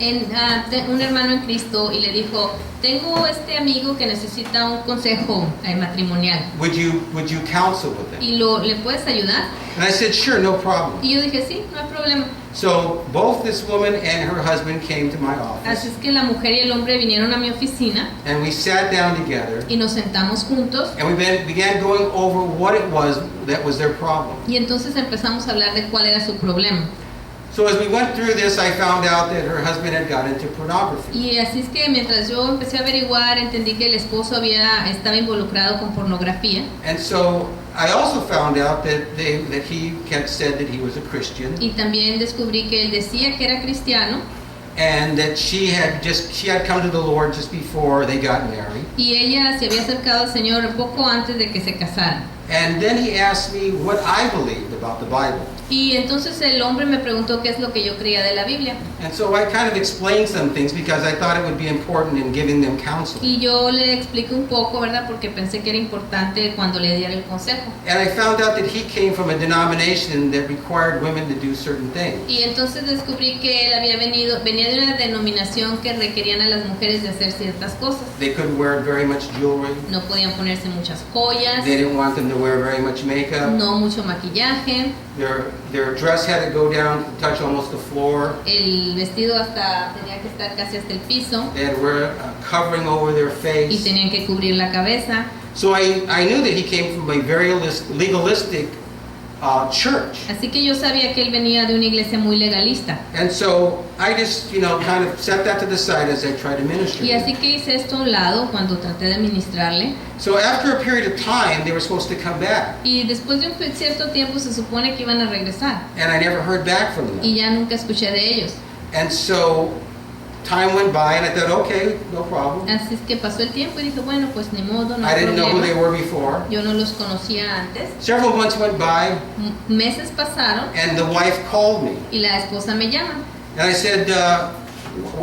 un hermano en Cristo, y le dijo, tengo este amigo que necesita un consejo matrimonial, Would you counsel with him? y ¿le puedes ayudar? And I said, sure, no problem. Y yo dije, sí, no hay problema. So both this woman and her husband came to my Así office, es que la mujer y el hombre vinieron a mi oficina and we sat down together, y nos sentamos juntos, and we began going over what it was that was their problem. y entonces empezamos a hablar de cuál era su problema. So as we went through this, I found out that her husband had got into pornography. Y así es que mientras yo empecé a averiguar, entendí que el esposo estaba involucrado con pornografía. And so I also found out that he had said that he was a Christian, Y también descubrí que él decía que era cristiano, and that she had come to the Lord just before they got married. y ella se había acercado al Señor poco antes de que se casaran. And then he asked me what I believed about the Bible. Y entonces el hombre me preguntó qué es lo que yo creía de la Biblia. And so I kind of explained some things because I thought it would be important in giving them counseling. Y yo le expliqué un poco, ¿verdad? Porque pensé que era importante cuando le diera el consejo. And I found out that he came from a denomination that required women to do certain things. Y entonces descubrí que él venía de una denominación que requerían a las mujeres de hacer ciertas cosas. They couldn't wear very much jewelry. No podían ponerse muchas joyas, They didn't want them to wear very much makeup. no mucho maquillaje, Their dress had to go down to touch almost the floor. el vestido tenía que estar casi hasta el piso They had to wear a covering over their y face. tenían que cubrir la cabeza. So I knew that he came from a very legalistic church. Así que yo sabía que él venía de una iglesia muy legalista. And so I just, kind of set that to the side as I tried to minister. Y así que hice esto a un lado cuando traté de ministrarle. So after a period of time, they were supposed to come back. Y después de un cierto tiempo se supone que iban a regresar. And I never heard back from them. Y ya nunca escuché de ellos. And so time went by and I thought, okay, no problem. Así es que pasó el tiempo y dije, bueno, pues ni modo, no I hay didn't know who they problema. were before. Yo no los conocía antes. Several months went by Meses pasaron and the wife called me. y la esposa me llama. And I said,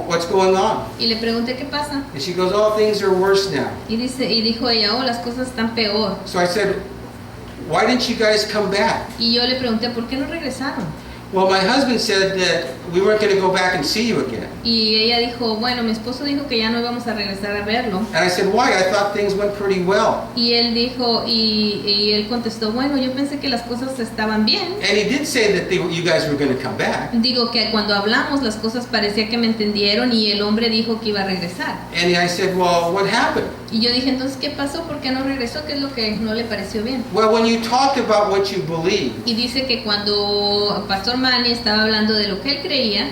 what's going on? Y le pregunté qué pasa. And she goes, oh, things are worse now. Y dijo ella, oh, las cosas están peor. So I said, why didn't you guys come back? Y yo le pregunté, ¿por qué no regresaron? Well, my husband said that we weren't going to go back and see you again. Y ella dijo, bueno, mi esposo dijo que ya no íbamos a regresar a verlo. And I said, why? I thought things went pretty well. Y él dijo, y él contestó, bueno, yo pensé que las cosas estaban bien. And he did say that you guys were going to come back. Digo que cuando hablamos las cosas parecía que me entendieron y el hombre dijo que iba a regresar. And I said, well, what happened? Y yo dije, entonces, ¿qué pasó? ¿Por qué no regresó? ¿Qué es lo que no le pareció bien? Well, when you talked about what you believe, Y dice que cuando Pastor Manny estaba hablando de lo que él creía,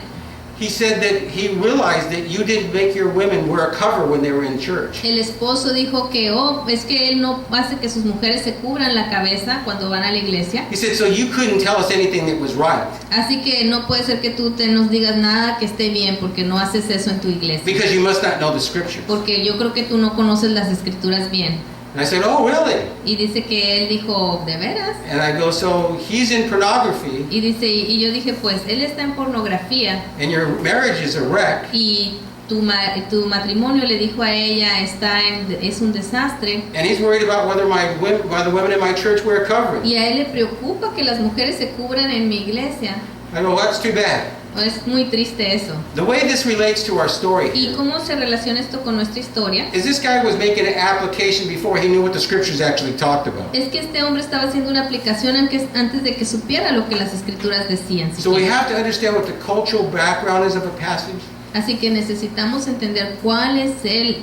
he said that he realized that you didn't make your women wear a cover when they were in church. El esposo dijo que, es que él no hace que sus mujeres se cubran la cabeza cuando van a la iglesia. He said, so you couldn't tell us anything that was right Así que no puede ser que tú nos digas nada que esté bien porque no haces eso en tu iglesia. because you must not know the scriptures. Porque yo creo que tú no conoces las escrituras bien. And I said, oh, really? Y dice que él dijo, ¿de veras? And I go, so he's in pornography Y dice, y yo dije, pues él está en pornografía and your marriage is a wreck. y tu matrimonio, le dijo a ella, es un desastre. And he's worried about whether the women in my church wear a covering. Y a él le preocupa que las mujeres se cubran en mi iglesia. I go, that's too bad. Es muy triste eso. The way this relates to our story ¿Y cómo se relaciona esto con nuestra historia? is this guy was making an application before he knew what the scriptures actually talked about. Es que este hombre estaba haciendo una aplicación antes de que supiera lo que las escrituras decían. So we have to understand what the cultural background is of a passage. Así que necesitamos entender cuál es el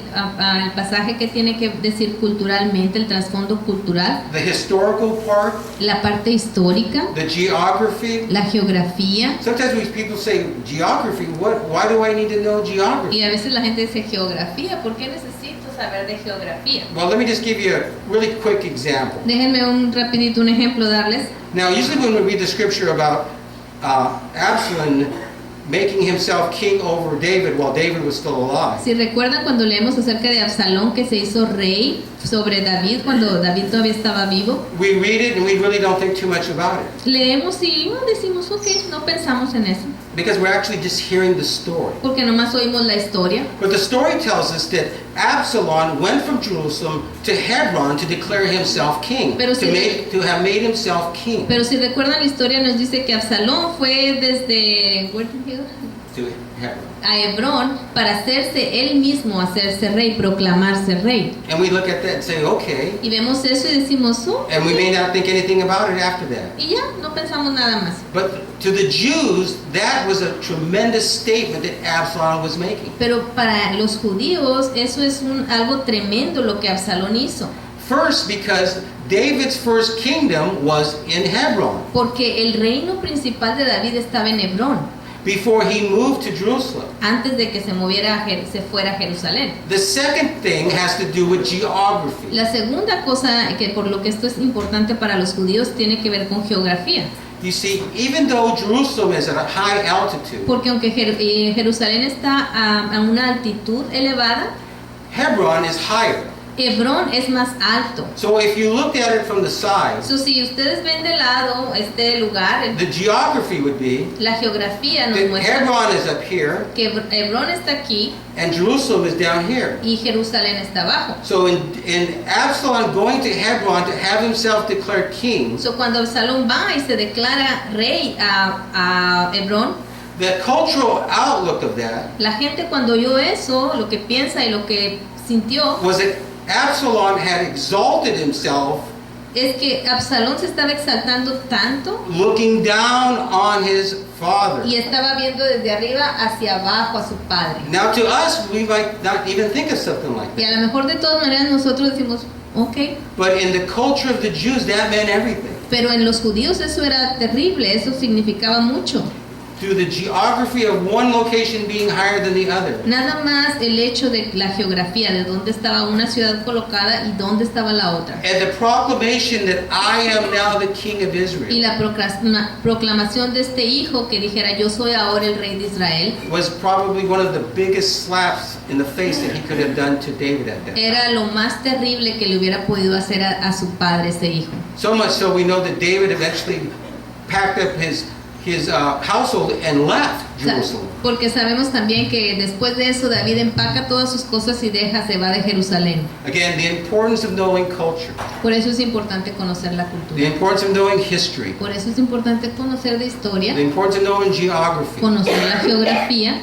pasaje que tiene que decir culturalmente, el trasfondo cultural, The historical part, la parte histórica, the geography. la geografía. Sometimes we people say, geography, why do I need to know geography? Y a veces la gente dice geografía, ¿por qué necesito saber de geografía? Well, let me just give you a really quick example. Déjenme un ejemplo darles. Now, usually when we read the scripture about Absalom making himself king over David while David was still alive, Si recuerdan cuando leemos acerca de Absalón que se hizo rey sobre David cuando David todavía estaba vivo, we read it and we really don't think too much about it leemos y decimos, ok, no pensamos en eso, because we're actually just hearing the story. porque nomás oímos la historia. But the story tells us that Absalom went from Jerusalem to Hebron to declare himself king, Pero si to have made himself king. Pero si recuerdan la historia nos dice que Absalón fue desde To Hebron. a Hebrón para hacerse rey, proclamarse rey. And we look at that and say, okay, Y vemos eso y decimos, and we may not think anything about it after that. y ya, no pensamos nada más. But to the Jews, that was a tremendous statement that Absalom was making. Pero para los judíos eso es algo tremendo lo que Absalón hizo. First, because David's first kingdom was in Hebron Porque el reino principal de David estaba en Hebrón, before he moved to Jerusalem. antes de que se fuera a Jerusalén. The second thing has to do with geography. La segunda cosa que por lo que esto es importante para los judíos tiene que ver con geografía. You see, even though Jerusalem is at a high altitude, Porque aunque Jerusalén está a una altitud elevada, Hebron is higher. Hebrón es más alto. So if you looked at it from the side, Si ustedes ven de lado este lugar, the geography would be la geografía nos that muestra Hebron is up here que Hebrón está aquí and Jerusalem is down here. y Jerusalén está abajo. So in Absalom going to Hebron to have himself declared king, Cuando Absalón va y se declara rey a Hebrón, the cultural outlook of that la gente cuando oyó eso, lo que piensa y lo que sintió was that Absalom had exalted himself, es que Absalón se estaba exaltando tanto looking down on his father. y estaba viendo desde arriba hacia abajo a su padre. Now to us, we might not even think of something like Y that. a lo mejor de todas maneras nosotros decimos, ok, But in the culture of the Jews, that meant everything. pero en los judíos eso era terrible, eso significaba mucho. Through the geography of one location being higher than the other. Nada más el hecho de la geografía, de dónde estaba una ciudad colocada y dónde estaba la otra. And the proclamation that I am now the king of Y Israel la proclamación de este hijo que dijera, yo soy ahora el rey de Israel, was probably one of the biggest slaps in the face that he could have done to David at that time. era lo más terrible que le hubiera podido hacer a su padre ese hijo. So much so we know that David eventually packed up his household and left Jerusalem. Porque sabemos también que después de eso David empaca todas sus cosas y se va de Jerusalén. Again, the importance of knowing culture, Por eso es importante conocer la the cultura. importance of knowing history, Por eso es importante conocer de historia, the importance of knowing geography. conocer la geografía,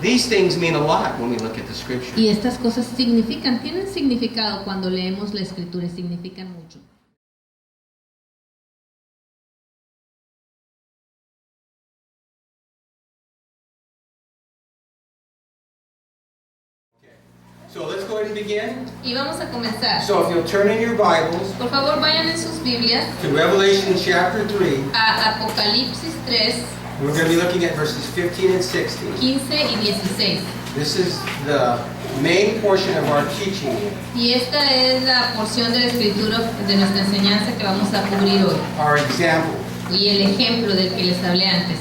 These things mean a lot when we look at the scripture. y estas cosas tienen significado cuando leemos la escritura y significan mucho. So let's go ahead and begin. Y vamos a comenzar. So if you'll turn in your Bibles Por favor, vayan en sus Biblias to Revelation chapter 3, a Apocalipsis 3 We're going to be looking at verses 15 and 16. 15 y 16. This is the main portion of our teaching. Y esta es la porción de la escritura de nuestra enseñanza que vamos a cubrir hoy. Our example. Y el ejemplo del que les hablé antes.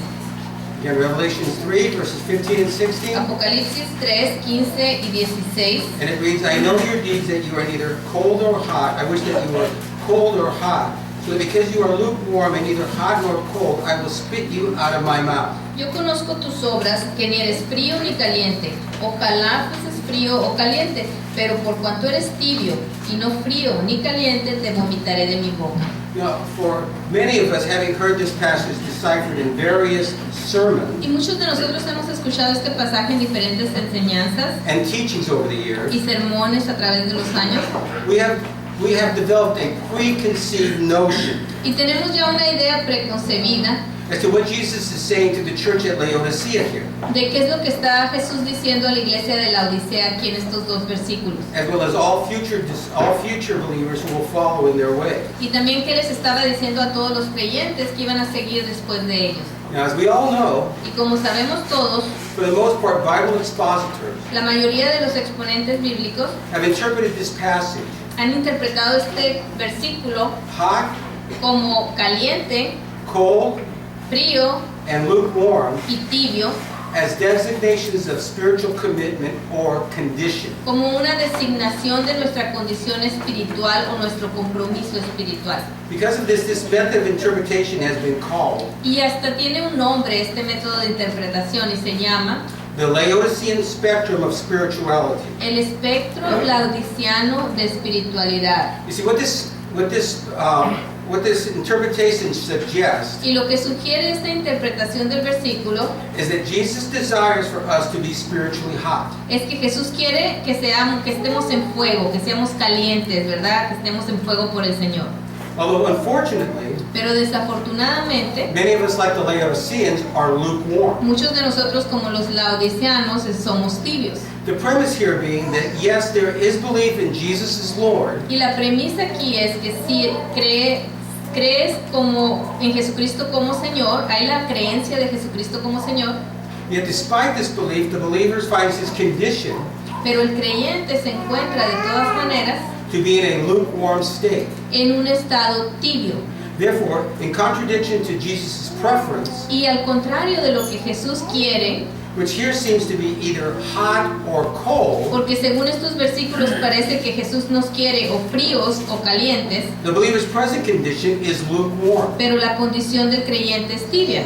Again, Revelation 3, verses 15 and 16. Apocalipsis 3, 15 y 16. And it reads, I know your deeds, that you are neither cold or hot. I wish that you were cold or hot. So that because you are lukewarm and neither hot nor cold, I will spit you out of my mouth. Yo conozco tus obras, que ni eres frío ni caliente. Ojalá fueses frío o caliente, pero por cuanto eres tibio y no frío ni caliente, te vomitaré de mi boca. You know, for many of us, having heard this passage deciphered in various sermons Y muchos de nosotros hemos escuchado este pasaje en diferentes enseñanzas and teachings over the years, y sermones a través de los años, we have developed a preconceived notion y tenemos ya una idea preconcebida as to what Jesus is saying to the church at Laodicea here, de qué es lo que está Jesús diciendo a la iglesia de la Odisea aquí en estos dos versículos. as well as all future believers who will follow in their way. Y también que les estaba diciendo a todos los creyentes que iban a seguir después de ellos. Now, as we all know, Y como sabemos todos, for the most part, Bible expositors la mayoría de los exponentes bíblicos have interpreted this passage han interpretado este versículo hot, como caliente, cold, frío and lukewarm y tibio, as designations of spiritual commitment or condition. como una designación de nuestra condición espiritual o nuestro compromiso espiritual. Because of this method of interpretation has been called Y hasta tiene un nombre este método de interpretación y se llama the Laodicean spectrum of spirituality. el espectro laodiciano de espiritualidad. You see, what this interpretation suggests Y lo que sugiere esta interpretación del versículo is that Jesus desires for us to be spiritually hot. es que Jesús quiere que estemos en fuego, que seamos calientes, ¿verdad? Que estemos en fuego por el Señor. Although unfortunately, Pero desafortunadamente, many of us, like the Laodiceans, are lukewarm. muchos de nosotros como los laodiceanos somos tibios. The premise here being that yes, there is belief in Jesus as Lord, Y la premisa aquí es que si crees como en Jesucristo como Señor, hay la creencia de Jesucristo como Señor, yet despite this belief, the believer finds his condition pero el creyente se encuentra de todas maneras to be in a lukewarm state. en un estado tibio. Therefore, in contradiction to Jesus' preference, Y al contrario de lo que Jesús quiere, which here seems to be either hot or cold, porque según estos versículos parece que Jesús nos quiere o fríos o calientes, the believer's present condition is lukewarm. pero la condición del creyente es tibia.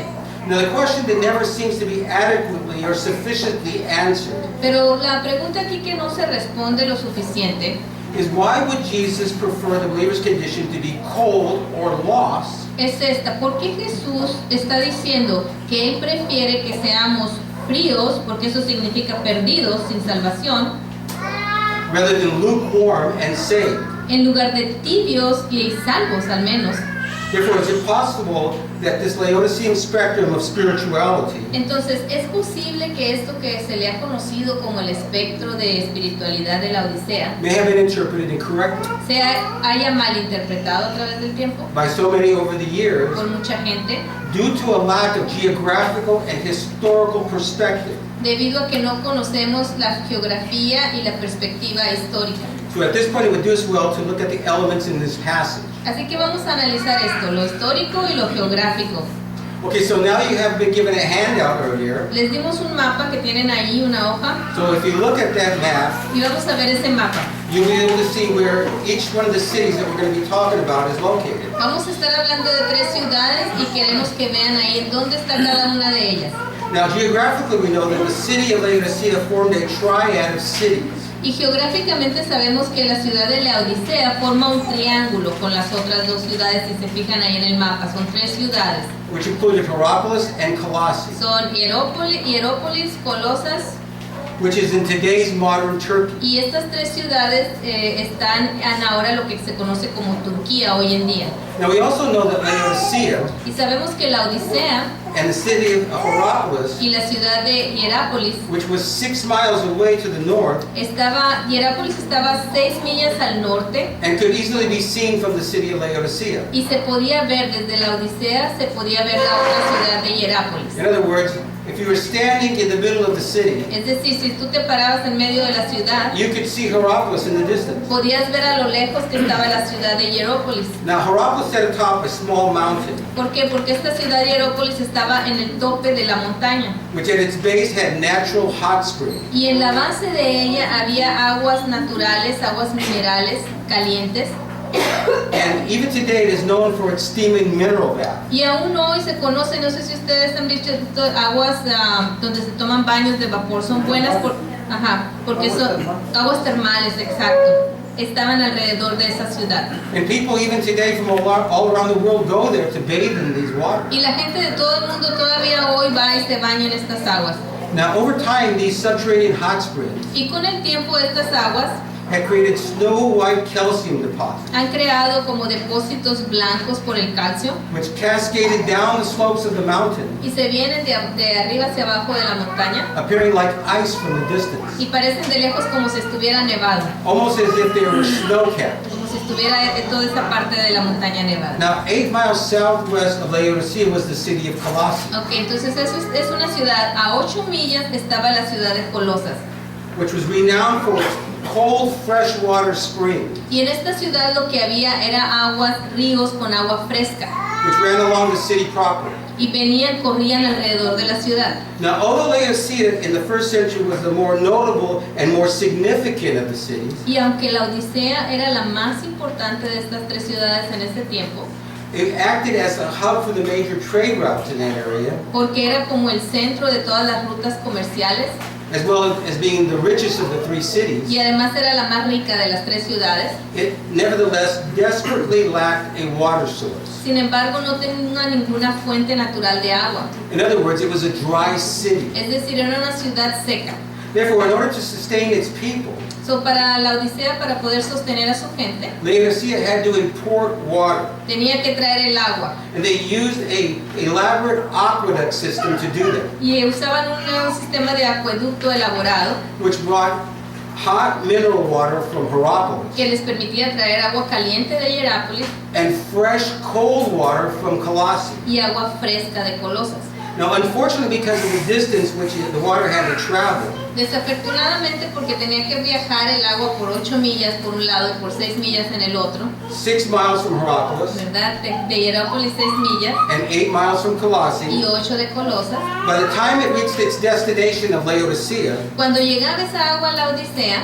Now, the question that never seems to be adequately or sufficiently answered Pero la pregunta aquí que no se responde lo suficiente is why would Jesus prefer the believer's condition to be cold or lost es esta: ¿por qué Jesús está diciendo que Él prefiere que seamos fríos, porque eso significa perdidos, sin salvación, rather than lukewarm and saved? en lugar de tibios y salvos al menos? Therefore, is it possible that this Laodicean spectrum of spirituality Entonces, ¿es posible que esto que se le ha conocido como el espectro de espiritualidad de la Odisea may have been interpreted incorrectly se haya malinterpretado a través del tiempo by so many over the years por mucha gente, due to a lack of geographical and historical perspective? debido a que no conocemos la geografía y la perspectiva histórica? So at this point, it would do us well to look at the elements in this passage. Así que vamos a analizar esto, lo histórico y lo geográfico. Okay, so now you have been given a handout earlier. Les dimos un mapa que tienen ahí, una hoja, So if you look at that map, y vamos a ver ese mapa. you'll be able to see where each one of the cities that we're going to be talking about is located. Vamos a estar hablando de 3 ciudades y queremos que vean ahí en dónde está cada una de ellas. Now, geographically, we know that the city of Laodicea formed a triad of cities. Y geográficamente sabemos que la ciudad de Laodicea forma un triángulo con las otras 2 ciudades, si se fijan ahí en el mapa, son 3 ciudades. Which included Hierapolis and Colossae. Son Hierópolis, Colosas which is in today's modern Turkey. Y estas tres ciudades están en ahora lo que se conoce como Turquía hoy en día. Now we also know that Laodicea Y sabemos que la Odisea and the city of Hierapolis, y la ciudad de Hierápolis which was 6 miles away to the north Hierápolis estaba 6 millas al norte and could easily be seen from the city of Laodicea. y se podía ver desde la Odisea, se podía ver la otra ciudad de Hierápolis. In other words, if you were standing in the middle of the city, Es decir, si tú te parabas en medio de la ciudad, you could see Hierapolis in the distance. podías ver a lo lejos que estaba la ciudad de Hierápolis. Now Hierapolis sat atop a small mountain, ¿Por qué? Porque esta ciudad de Hierápolis estaba en el tope de la montaña which at its base had natural hot springs. y en la base de ella había aguas naturales, aguas minerales calientes. And even today it is known for its steaming mineral bath. Y aún hoy se conoce, no sé si ustedes han visto aguas donde se toman baños de vapor, son buenas porque son aguas termales, exacto. Estaban alrededor de esa ciudad. And people even today from all around the world go there to bathe in these waters. Y la gente de todo el mundo todavía hoy va y se baña en estas aguas. Now over time these subterranean hot springs Y con el tiempo estas aguas had created snow white calcium deposits, han creado como depósitos blancos por el calcio which cascaded down the slopes of the mountain, y se vienen de arriba hacia abajo de la montaña appearing like ice from the distance, y parecen de lejos como si estuviera nevado, almost as if they were snow-capped. como si estuviera toda esa parte de la montaña nevada. Now 8 miles southwest of Laodicea was the city of Colossae, Ok, entonces eso es una ciudad, a 8 millas estaba la ciudad de Colosas. which was renowned for its cold freshwater springs, Y en esta ciudad lo que había era aguas, ríos con agua fresca. which ran along the city proper. Y corrían alrededor de la ciudad. Now, although Laodicea in the first century was the more notable and more significant of the cities, Y aunque la Odisea era la más importante de estas tres ciudades en ese tiempo, it acted as a hub for the major trade routes in that area, porque era como el centro de todas las rutas comerciales as well as being the richest of the three cities, y además era la más rica de las tres ciudades, it nevertheless desperately lacked a water source. sin embargo no tenía ninguna fuente natural de agua. In other words, it was a dry city. Es decir, era una ciudad seca. Therefore, in order to sustain its people, So, para la Odisea, para poder sostener a su gente, Laodicea had to import water, tenía que traer el agua. and they used a elaborate aqueduct system to do that, Y usaban un sistema de acueducto elaborado which brought hot mineral water from Hierapolis que les permitía traer agua caliente de Hierápolis and fresh cold water from Colossae. y agua fresca de Colosas. Now, unfortunately, because of the distance which the water had to travel, Desafortunadamente, porque tenía que viajar el agua por 8 millas por un lado y por 6 millas en el otro, 6 miles from Hierapolis ¿verdad? De Hierápolis 6 millas and 8 miles from y Colossae, 8 de Colosas. by the time it reached its destination of Laodicea, Cuando llegaba esa agua a la Odisea,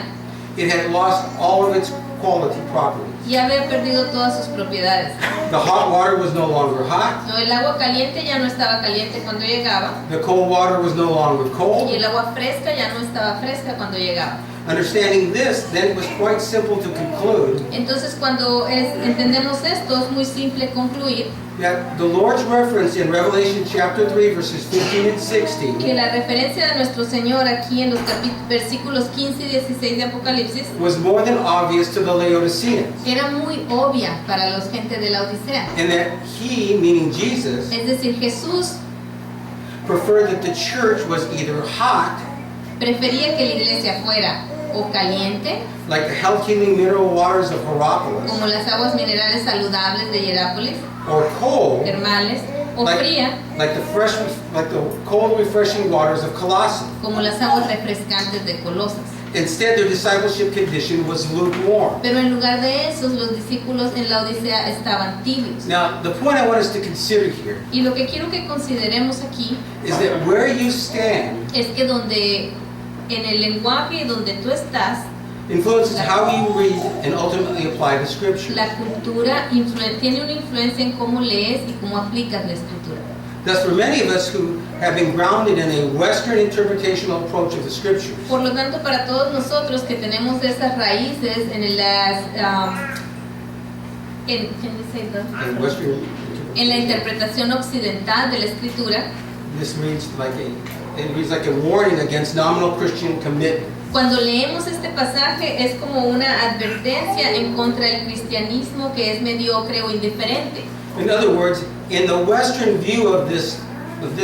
it had lost all of its quality properties. ya había perdido todas sus propiedades. The hot water was no longer hot, No, el agua caliente ya no estaba caliente cuando llegaba the cold water was no longer y cold. el agua fresca ya no estaba fresca cuando llegaba. Understanding this, then it was quite simple to conclude Entonces cuando entendemos esto es muy simple concluir that the Lord's reference in Revelation chapter 3 verses 15 and 16 que la referencia de nuestro Señor aquí en los versículos 15 y 16 de Apocalipsis was more than obvious to the Laodiceans, era muy obvia para los gente de la Odisea. and that he, meaning Jesus, Es decir, Jesús preferred that the church was either hot, prefería que la iglesia fuera o caliente, like the health-healing mineral waters of Hierapolis, como las aguas minerales saludables de Hierápolis, or cold, termales, o fría, like the cold, refreshing waters of Colossae. como las aguas refrescantes de Colosas. Instead, their discipleship condition was lukewarm. Pero en lugar de esos, los discípulos en la Odisea estaban tibios. Now, the point I want us to consider here Y lo que quiero que consideremos aquí is that where you stand es que donde, en el lenguaje donde tú estás, influences how you read and ultimately apply the scripture. la cultura tiene una influencia en cómo lees y cómo aplicas la escritura. Thus, for many of us who have been grounded in a Western interpretational approach of the scriptures, Por lo tanto, para todos nosotros que tenemos esas raíces en las and Western en la interpretación occidental de la escritura, this reads like it reads like a warning against nominal Christian commitment. Cuando leemos este pasaje es como una advertencia en contra del cristianismo que es mediocre o indiferente. In other words, in the Western view of this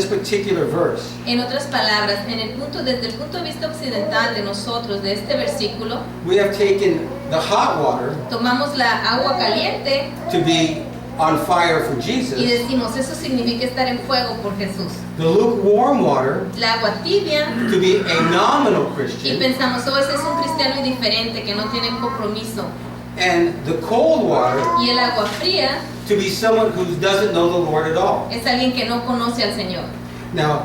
particular verse, En otras palabras, desde el punto de vista occidental de nosotros, de este versículo, we have taken the hot water tomamos la agua caliente to be on fire for y Jesus, decimos, eso significa estar en fuego por Jesús. the lukewarm water La agua tibia, to be a nominal y Christian, pensamos, oh, ese es un cristiano indiferente que no tiene compromiso. and the cold water Y el agua fría to be someone who doesn't know the Lord at all. es alguien que no conoce al Señor. Now,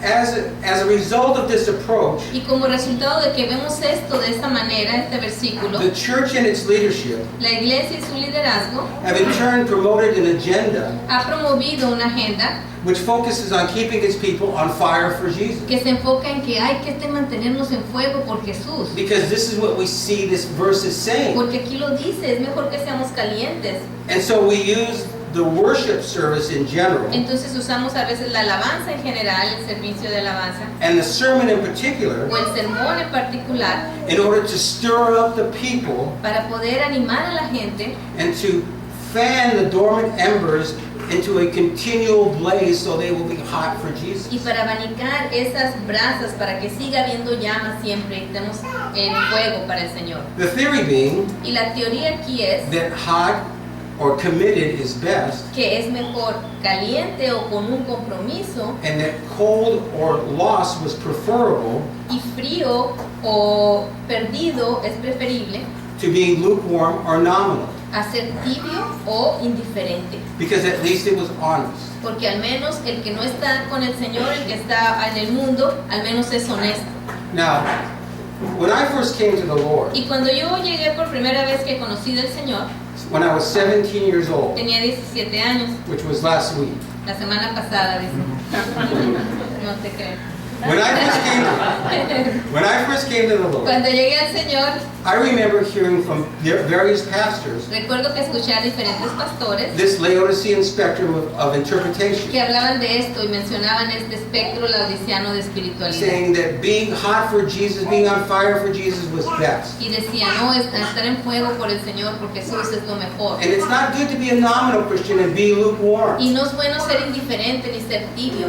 as a result of this approach, Y como resultado de que vemos esto de esta manera, este versículo, the church and its leadership la iglesia y su liderazgo have in turn promoted an agenda ha promovido una agenda which focuses on keeping its people on fire for Jesus. que se enfoca en que hay que mantenernos en fuego por Jesús. Because this is what we see this verse is saying. Porque aquí lo dice, es mejor que seamos calientes. And so we use the worship service in general Entonces usamos a veces la alabanza en general, el servicio de alabanza, and the sermon in particular o el sermón en particular, in order to stir up the people para poder animar a la gente and to fan the dormant embers into a continual blaze so they will be hot for Jesus. y para abanicar esas brasas para que siga habiendo llamas siempre y estemos en fuego para el Señor. The theory being Y la teoría aquí es that hot or committed is best, que es mejor caliente o con un compromiso, and that cold or lost was preferable y frío o perdido es preferible to being lukewarm or nominal, a ser tibio o indiferente. because at least it was honest. Porque al menos el que no está con el Señor, el que está en el mundo, al menos es honesto. Now, when I first came to the Lord, Y cuando yo llegué por primera vez que conocí del Señor, when I was 17 years old, tenía 17 años, which was last week, la semana pasada, dice. No te creo. when I first came to the Lord, Cuando llegué al Señor, I remember hearing from various pastors recuerdo que escuché a diferentes pastores this Laodicean spectrum of interpretation, que hablaban de esto y mencionaban este espectro laodiciano de espiritualidad. saying that being hot for Jesus, being on fire for Jesus was best. Y decían, no, estar en fuego por el Señor, por Jesús es lo mejor. And it's not good to be a nominal Christian and be lukewarm. Y no es bueno ser indiferente ni ser tibio.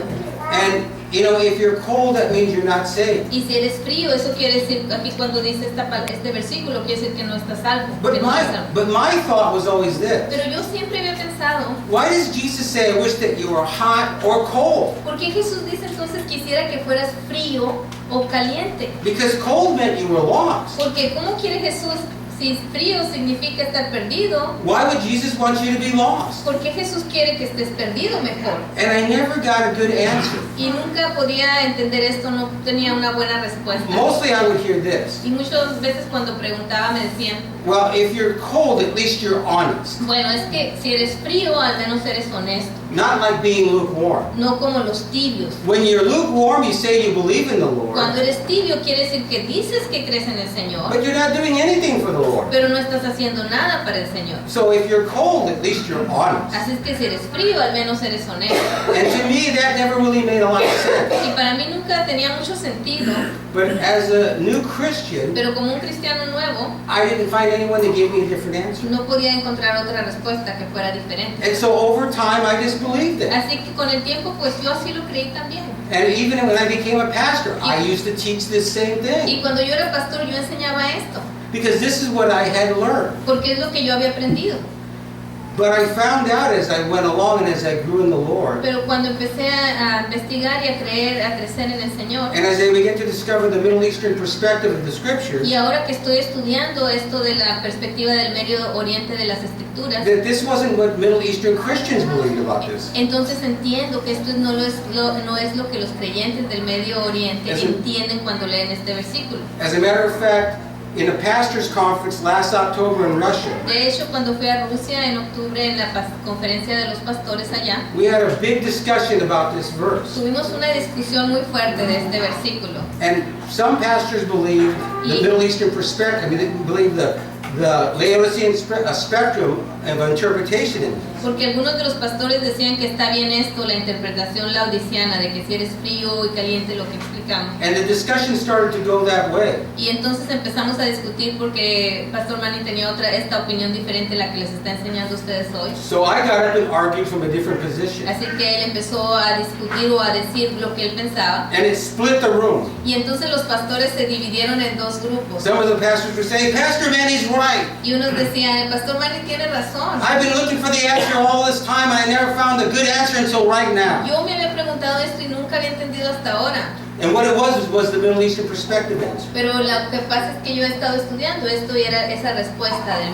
And, you know, if you're cold, that means you're not saved. Y si eres frío, eso quiere decir, aquí cuando dice este versículo, quiere decir que no estás salvo. que But no estás salvo. my thought was always this. Pero yo siempre había pensado, Why does Jesus say, I wish that you were hot or cold? ¿por qué Jesús dice entonces quisiera que fueras frío o caliente? Because cold meant you were lost. Porque ¿cómo quiere Jesús? Si frío significa estar perdido, Why would Jesus want you to be lost? ¿por qué Jesús quiere que estés perdido mejor? And I never got a good answer. Y nunca podía entender esto, no tenía una buena respuesta. Mostly I would hear this. Y muchas veces cuando preguntaba me decían, Well, if you're cold, at least you're honest. bueno, es que si eres frío, al menos eres honesto, Not like being lukewarm. no como los tibios. When you're lukewarm, you say you believe in the Cuando Lord, eres tibio quiere decir que dices que crees en el Señor, but you're not doing anything for the Lord. pero no estás haciendo nada para el Señor. So if you're cold, at least you're honest. Así es que si eres frío, al menos eres honesto. And to me, that never really made a lot of sense. Y para mí nunca tenía mucho sentido, But as a new Christian, pero como un cristiano nuevo, I didn't find anyone that gave me a different answer. no podía encontrar otra respuesta que fuera diferente. And so over time, I just believed it. Así que con el tiempo, pues yo así lo creí también. And even when I became a pastor, I used to teach this same thing. Y cuando yo era pastor, yo enseñaba esto, Because this is what I had learned. porque es lo que yo había aprendido. But I found out as I went along and as I grew in the Lord, Pero cuando empecé a investigar y a crecer en el Señor, and as I began to discover the Middle Eastern perspective of the Scriptures, y ahora que estoy estudiando esto de la perspectiva del Medio Oriente de las Escrituras, that this wasn't what Middle Eastern Christians believed about this. entonces entiendo que esto no es lo que los creyentes del Medio Oriente Eso- entienden cuando leen este versículo. As a matter of fact, in a pastors' conference last October in Russia, De hecho, cuando fui a Rusia en octubre en la conferencia de los pastores allá, we had a big discussion about this verse. tuvimos una discusión muy fuerte de este versículo. And some pastors believe the Middle Eastern perspective, I mean, they believe the Laodicean spectrum of interpretation in this. Porque algunos de los pastores decían que está bien esto, la interpretación laodiciana, de que si eres frío y caliente, lo que explicamos. And the discussion started to go that way. Y entonces empezamos a discutir porque Pastor Manny tenía esta opinión diferente a la que les está enseñando a ustedes hoy. So I got up and argued from a different position. Así que él empezó a discutir o a decir lo que él pensaba. And it split the room. Y entonces los pastores se dividieron en dos grupos. Some of the pastors were saying, Pastor Manny's right. Y unos decían, el Pastor Manny tiene razón. I've been looking for the answer all this time and I never found a good answer until right now. Yo me había preguntado esto y nunca había entendido hasta ahora. And what it was the Middle Eastern perspective answer. Pero lo que pasa es que yo he estado estudiando esto y era esa respuesta del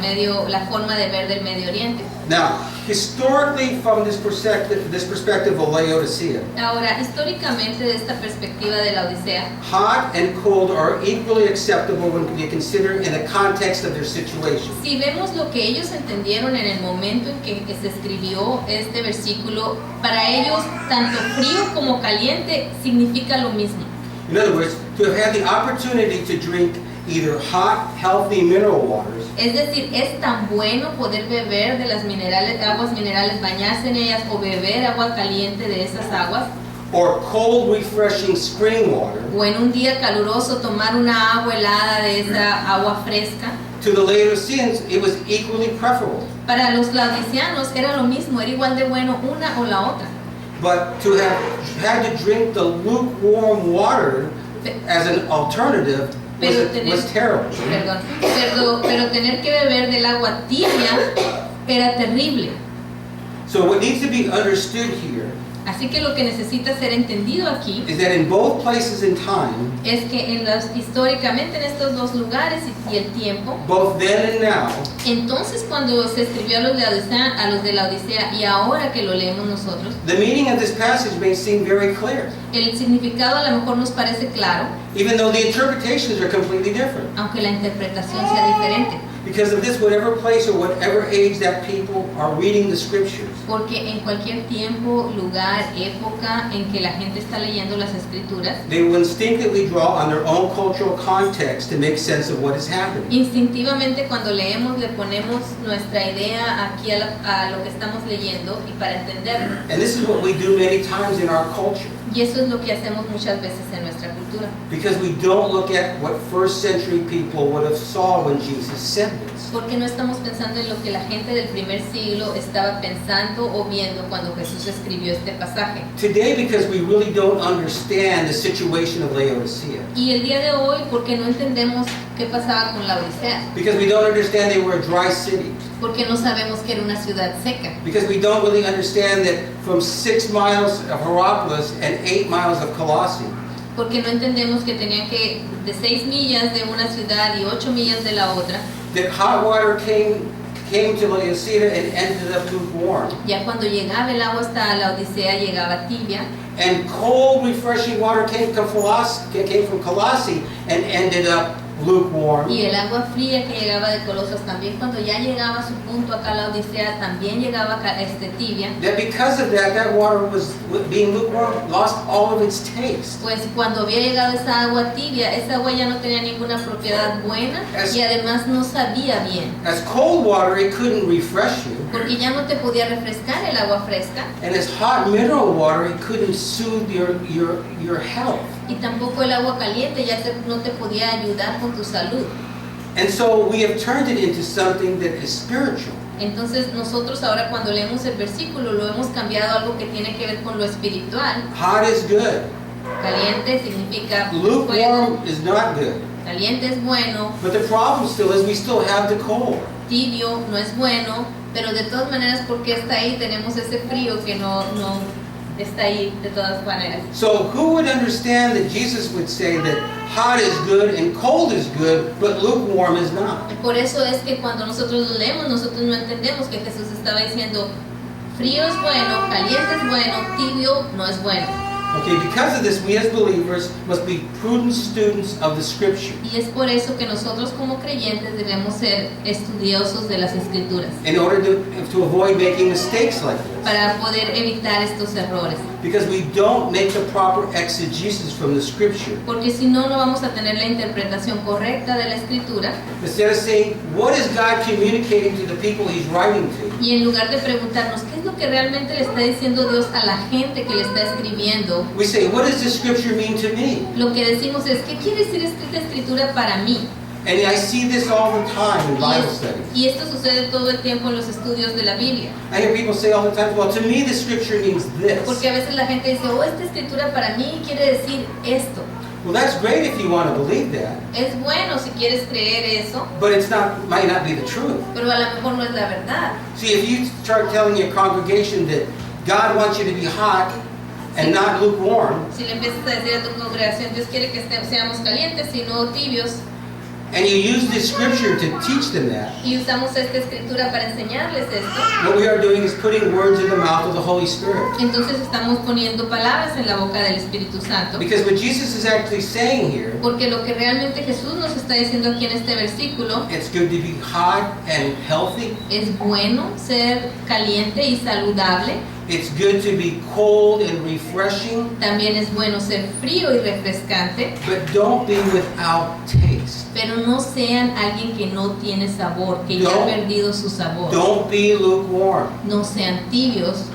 la forma de ver del Medio Oriente. Now, historically from this perspective of Laodicea, Ahora, históricamente de esta perspectiva de la Odisea, hot and cold are equally acceptable when you consider in the context of their situation. si vemos lo que ellos entendieron en el momento en que se escribió este versículo, para ellos tanto frío como caliente significa lo mismo. In other words, to have had the opportunity to drink either hot, healthy mineral waters, Es decir, es tan bueno poder beber de las aguas minerales, bañarse en ellas o beber agua caliente de esas aguas, or cold, refreshing spring water. o en un día caluroso tomar una agua helada de esa agua fresca. To the Laodiceans, it was equally preferable. Para los laodiceanos era lo mismo, era igual de bueno una o la otra. But to have had to drink the lukewarm water as an alternative was terrible. Pero tener que beber del agua tibia era terrible. So what needs to be understood here Así que lo que necesita ser entendido aquí is that in both places in time, es que históricamente en estos dos lugares y el tiempo, both then and now, entonces cuando se escribió a los de la Odisea y ahora que lo leemos nosotros, the meaning of this passage may seem very clear, el significado a lo mejor nos parece claro, even though the interpretations are completely different. aunque la interpretación sea diferente. Because of this, whatever place or whatever age that people are reading the scriptures, Porque en cualquier tiempo, lugar, época en que la gente está leyendo las escrituras, they will instinctively draw on their own cultural context to make sense of what is happening. instintivamente cuando leemos le ponemos nuestra idea aquí a lo que estamos leyendo y para entenderlo. And this is what we do many times in our culture. Y eso es lo que hacemos muchas veces en nuestra cultura. Because we don't look at what first century people would have saw when Jesus said this. Porque no estamos pensando en lo que la gente del primer siglo estaba pensando o viendo cuando Jesús escribió este pasaje. Today, because we really don't understand the situation of Laodicea. Y el día de hoy, porque no entendemos qué pasaba con la Odisea. Because we don't understand they were a dry city. Porque no sabemos que era una ciudad seca. Because we don't really understand that from 6 miles of Hierapolis and 8 miles of Colossae, Porque no entendemos que tenían que de 6 millas de una ciudad y 8 millas de la otra. that hot water came to Laodicea and ended up lukewarm. Ya cuando llegaba el agua hasta la Odisea llegaba tibia. And cold, refreshing water came from Colossae and ended up lukewarm. Y el agua fría que llegaba de Colosas también cuando ya llegaba a su punto acá la Odisea también llegaba tibia. That because of that, that water was being lukewarm, lost all of its taste. Pues cuando había llegado esa agua tibia, esa agua ya no tenía ninguna propiedad buena y además no sabía bien. As cold water, it couldn't refresh you. Porque ya no te podía refrescar el agua fresca And as hot mineral water, it couldn't soothe your health. y tampoco el agua caliente ya no te podía ayudar con tu salud. And so we have turned it into something that is spiritual. Entonces nosotros ahora cuando leemos el versículo lo hemos cambiado a algo que tiene que ver con lo espiritual. Hot is good. Caliente significa fuego, Lukewarm is not good. caliente es bueno, But the problem still is we still have the cold. tibio no es bueno, pero de todas maneras porque está ahí tenemos ese frío que no está ahí de todas maneras. So who would understand that Jesus would say that hot is good and cold is good, but lukewarm is not? Por eso es que cuando nosotros lo leemos, nosotros no entendemos que Jesús estaba diciendo frío es bueno, caliente es bueno, tibio no es bueno. Okay, because of this, we as believers must be prudent students of the Scripture Y es por eso que nosotros como creyentes debemos ser estudiosos de las Escrituras, in order to avoid making mistakes like this. para poder evitar estos errores. Because we don't make the proper exegesis from the Scripture. Porque si no, no vamos a tener la interpretación correcta de la Escritura. Instead of saying, what is God communicating to the people He's writing to? Y en lugar de preguntarnos qué es lo que realmente le está diciendo Dios a la gente que le está escribiendo, We say, what does this Scripture mean to me? lo que decimos es, ¿qué quiere decir esta Escritura para mí? And I see this all the time in Bible studies. Y esto sucede todo el tiempo en los estudios de la Biblia. I hear people say all the time, well, to me the Scripture means this. Porque a veces la gente dice, oh, esta Escritura para mí quiere decir esto. Well, that's great if you want to believe that, Es bueno si quieres creer eso, but might not be the truth. pero a lo mejor no es la verdad. See, if you start telling your congregation that God wants you to be hot and not lukewarm, Si le empiezas a decir a tu congregación, Dios quiere que seamos calientes y no tibios, and you use this Scripture to teach them that, y usamos esta Escritura para enseñarles esto, what we are doing is putting words in the mouth of the Holy Spirit. entonces estamos poniendo palabras en la boca del Espíritu Santo. Because what Jesus is actually saying here, Porque lo que realmente Jesús nos está diciendo aquí en este versículo, it's good to be hot and healthy. es bueno ser caliente y saludable, It's good to be cold and refreshing, también es bueno ser frío y refrescante, but don't be without taste. pero no sean alguien que no tiene sabor, que ya ha perdido su sabor. Don't be lukewarm. No sean tibios.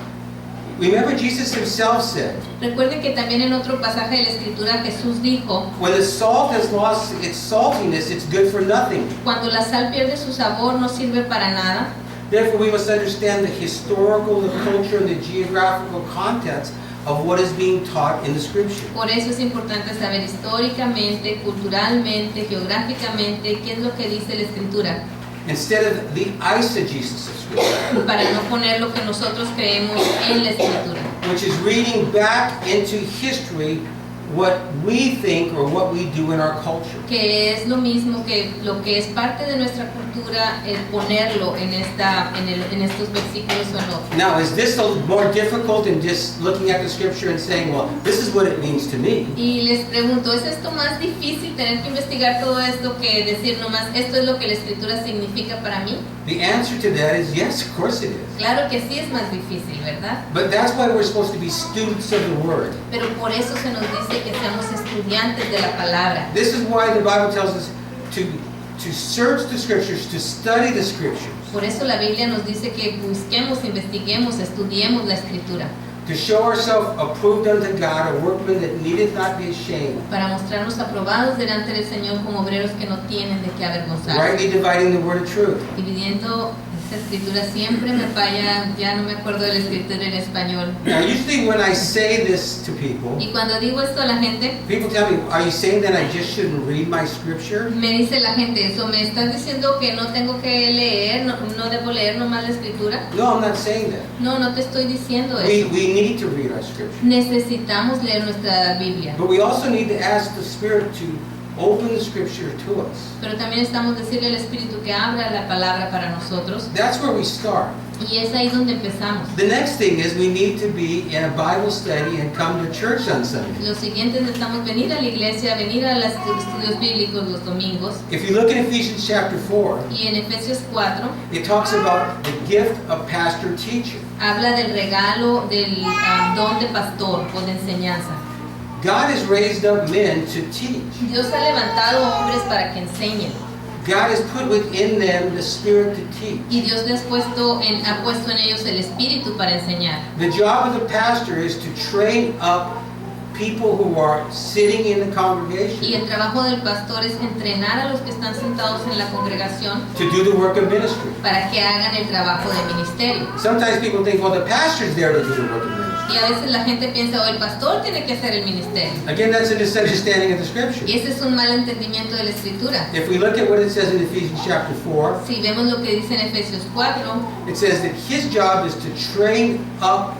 Remember, Jesus himself said, Recuerden que también en otro pasaje de la Escritura Jesús dijo, when the salt has lost its saltiness, it's good for nothing. cuando la sal pierde su sabor no sirve para nada. Therefore, we must understand the historical, the culture, and the geographical context of what is being taught in the Scripture. Por eso es importante saber históricamente, culturalmente, geográficamente qué es lo que dice la Escritura, Instead of the eisegesis of Scripture, para no poner lo que nosotros creemos en la Escritura, which is reading back into history what we think or what we do in our culture. que es lo mismo que lo que es parte de nuestra cultura, el ponerlo en estos versículos o no. Now, is this more difficult than just looking at the Scripture and saying, well, this is what it means to me? Y les pregunto, ¿es esto más difícil tener que investigar todo esto que decir nomás esto es lo que la Escritura significa para mí? The answer to that is yes, of course it is. Claro que sí es más difícil, ¿verdad? But that's why we're supposed to be students of the Word. Pero por eso se nos dice que seamos estudiantes de la palabra. This is why the Bible tells us to search the Scriptures, to study the Scriptures, Por eso la Biblia nos dice que busquemos, investiguemos, estudiemos la Escritura, to show ourselves approved unto God, a workman that needeth not be ashamed, para mostrarnos aprobados delante del Señor como obreros que no tienen de qué avergonzarse. rightly dividing the word of truth. Dividiendo esta Escritura siempre me falla, ya no me acuerdo de la Escritura en español. Now, usually when I say this to people, Y cuando digo esto a la gente, people tell me, are you saying that I just shouldn't read my Scripture? me dice la gente eso, ¿me estás diciendo que no tengo que leer, no debo leer nomás la Escritura? No, I'm not saying that. No, no te estoy diciendo We eso. need to read our Scripture. Necesitamos leer nuestra Biblia, But we also need to ask the Spirit to open the Scripture to us. pero también estamos decirle al Espíritu que abra la palabra para nosotros, That's where we start. y es ahí donde empezamos. The next thing is we need to be in a Bible study and come to church on Sunday. Lo siguiente necesitamos venir a la iglesia, venir a los estudios bíblicos los domingos, If you look at Ephesians chapter 4, y en Efesios 4 it talks about the gift of pastor-teacher. habla del regalo del don de pastor o de enseñanza. God has raised up men to teach. Dios ha levantado hombres para que enseñen, God has put within them the Spirit to teach. y Dios les ha puesto en ellos el espíritu para enseñar. The job of the pastor is to train up people who are sitting in the Y congregation el trabajo del pastor es entrenar a los que están sentados en la congregación to do the work of ministry. para que hagan el trabajo de ministerio. Sometimes people think, well, the pastor's there to do the work of ministry. Y a veces la gente piensa, oh, el pastor tiene que hacer el ministerio. Again, that's a misunderstanding of the Scripture. Y ese es un mal entendimiento de la Escritura. If we look at what it says in Ephesians chapter 4, Si vemos lo que dice en Efesios 4, it says that his job is to train up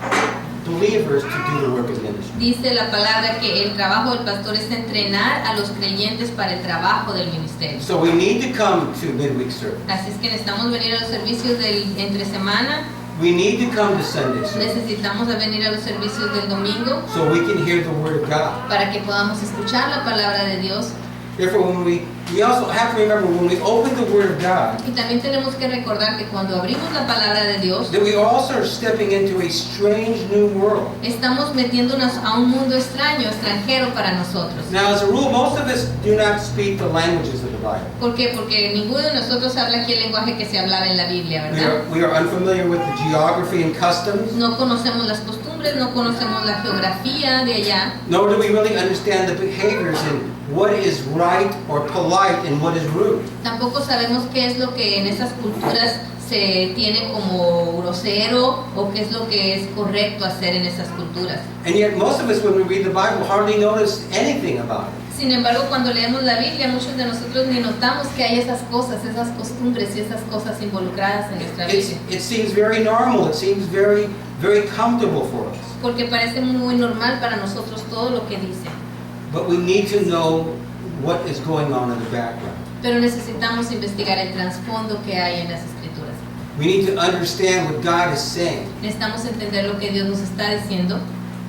believers to do the work of ministry. dice la palabra que el trabajo del pastor es entrenar a los creyentes para el trabajo del ministerio. So we need to come to midweek service. Así es que necesitamos venir a los servicios del entre semana We need to come to Sunday service Necesitamos venir a los servicios del domingo so we can hear the Word of God. para que podamos escuchar la palabra de Dios. Therefore, when we also have to remember when we open the Word of God, Y también tenemos que recordar que cuando abrimos la palabra de Dios, that we also are stepping into a strange new world. estamos metiéndonos a un mundo extraño, extranjero para nosotros. Now, as a rule, most of us do not speak the languages of the Bible. ¿Por qué? Porque ninguno de nosotros habla aquí el lenguaje que se hablaba en la Biblia, We ¿verdad? are unfamiliar with the geography and customs, No conocemos las costumbres, no conocemos la geografía de allá, nor do we really understand the behaviors and what is right or polite and what is rude. tampoco sabemos qué es lo que en esas culturas se tiene como grosero o qué es lo que es correcto hacer en esas culturas. And yet, most of us, when we read the Bible, hardly notice anything about it. Sin embargo, cuando leemos la Biblia, muchos de nosotros ni notamos que hay esas cosas, esas costumbres y esas cosas involucradas en nuestra Biblia. It seems very normal. It seems very, very comfortable for us. Porque parece muy normal para nosotros todo lo que dice. But we need to know what is going on in the background. Pero necesitamos investigar el trasfondo que hay en las escrituras. We need to understand what God is saying. Necesitamos entender lo que Dios nos está diciendo.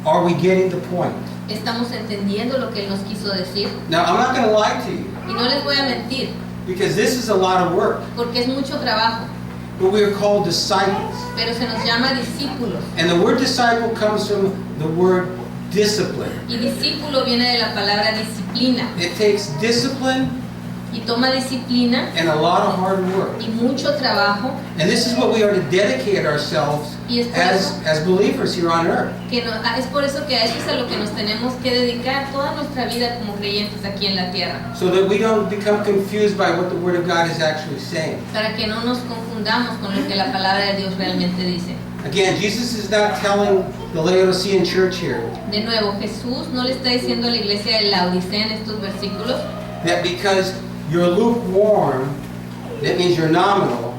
Are we getting the point? Estamos entendiendo lo que Él nos quiso decir. Now, I'm not going to lie to you Y no les voy a mentir, because this is a lot of work. porque es mucho trabajo. But we are called disciples. Pero se nos llama discípulos. And the word disciple comes from the word discipline. Y discípulo viene de la palabra disciplina. It takes discipline Y toma disciplina and a lot of hard work. y mucho trabajo. And this is what we are to dedicate ourselves Y es por eso as believers here on earth. es por eso que a eso es a lo que nos tenemos que dedicar toda nuestra vida como creyentes aquí en la tierra. So that we don't become confused by what the Word of God is actually saying. Para que no nos confundamos con lo que la palabra de Dios realmente dice. Again, Jesus is not telling the Laodicean church here De nuevo, Jesús no le está diciendo a la iglesia de Laodicea en estos versículos that because you're lukewarm, that means you're nominal,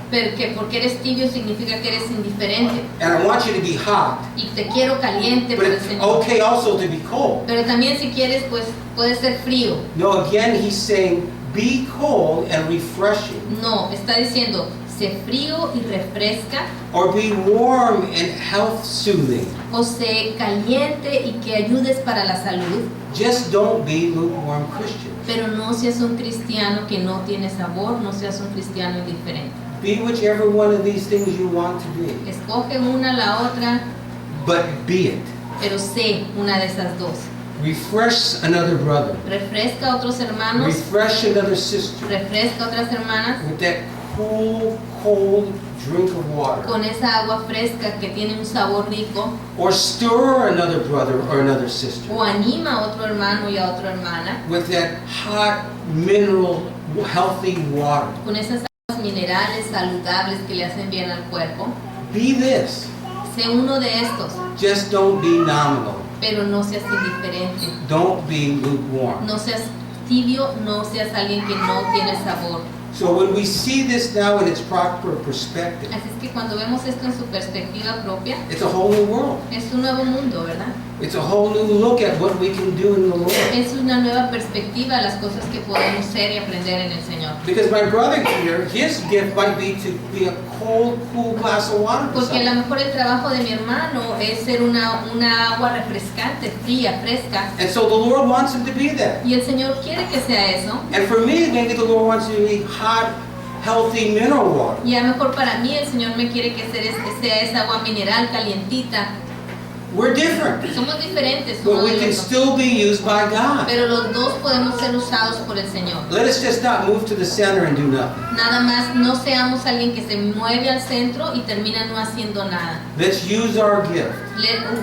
porque eres tibio significa que eres indiferente. and I want you to be hot, Y te quiero caliente but por el it's Señor. okay also to be cold. Pero también si quieres, pues puede ser frío. No, again, he's saying be cold and refreshing, No, está diciendo, sé frío y refresca, or be warm and health soothing. o sé caliente y que ayudes para la salud. Just don't be lukewarm Christians. Pero no seas un cristiano que no tiene sabor, no seas un cristiano indiferente. Be whichever one of these things you want to be, Escoge una a la otra, but be it. pero sé una de esas dos. Refresh another brother. Refresca a otros hermanos, Refresh another sister refresca a otras hermanas with that cool, cold drink of water. con esa agua fresca que tiene un sabor rico, Or stir another brother or another sister o anima a otro hermano y a otra hermana with that hot, mineral, healthy water. con esas aguas minerales saludables que le hacen bien al cuerpo. Be this. Sé uno de estos, Just don't be nominal. pero no seas indiferente, Don't be lukewarm. no seas tibio, no seas alguien que no tiene sabor. So when we see this now in its proper perspective, Así es que cuando vemos esto en su perspectiva propia, it's a whole new world. es un nuevo mundo, ¿verdad? It's a whole new look at what we can do in the Lord. Es una nueva perspectiva a las cosas que podemos ser y aprender en el Señor. Because my brother here, his gift might be to be a cold, cool glass of water. for Porque a lo someone. mejor el trabajo de mi hermano es ser una agua refrescante, fría, fresca. And so the Lord wants him to be that. Y el Señor quiere que sea eso. And for me, maybe the Lord wants me to be hot, healthy mineral water. Y a lo mejor para mí el Señor me quiere que sea esa agua mineral calientita. We're different, Somos diferentes but uno we del can otro. still be used by God. Pero los dos podemos ser usados por el Señor. Let us just not move to the center and do nothing. Nada más no seamos alguien que se mueve al centro y termina no haciendo nada. Let's use our gift.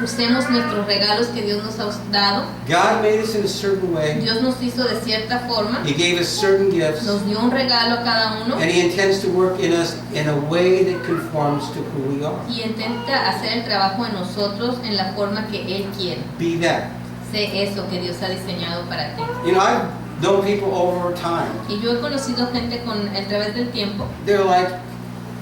Usemos nuestros regalos que Dios nos ha dado. God made us in a certain way. Dios nos hizo de cierta forma. He gave us certain gifts. Nos dio un regalo a cada uno. And He intends to work in us in a way that conforms to who we are. Y intenta hacer el trabajo en nosotros en la forma que Él quiere. Be that. Sé eso que Dios ha diseñado para ti. You know, I've known people over time. Y yo he conocido gente a través del tiempo They're like,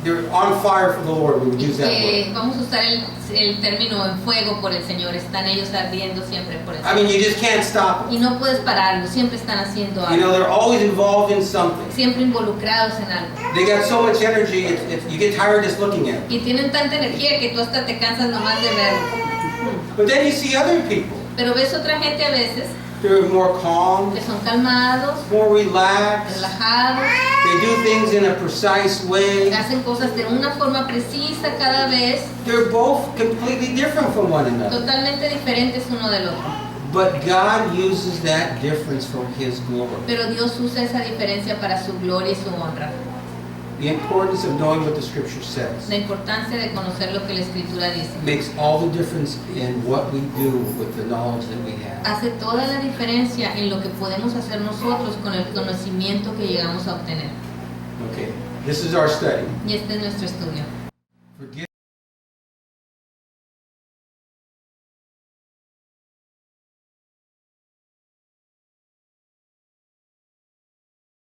they're on fire for the Lord. We would use that word. Vamos a usar el término en fuego por el Señor. Están ellos ardiendo siempre por el I mean, Señor. you just can't stop Y them. no puedes pararlo, siempre están haciendo You know, algo. they're always involved in something. Siempre involucrados en algo. They got so much energy, you get tired just looking at them. Y tienen tanta energía que tú hasta te cansas nomás de verlo. But then you see other people. Pero ves otra gente a veces They're more calm, que son calmados, more relaxed. relajados, They do things in a precise way. hacen cosas de una forma precisa cada vez, They're both completely different from one another. totalmente diferentes uno del otro. But God uses that difference for His glory. Pero Dios usa esa diferencia para su gloria y su honra. The importance of knowing what the Scripture says La importancia de conocer lo que la Escritura dice. makes all the difference in what we do with the knowledge that we have. Hace toda la diferencia en lo que podemos hacer nosotros con el conocimiento que llegamos a obtener. Okay, this is our study. Y este es nuestro estudio. Forgive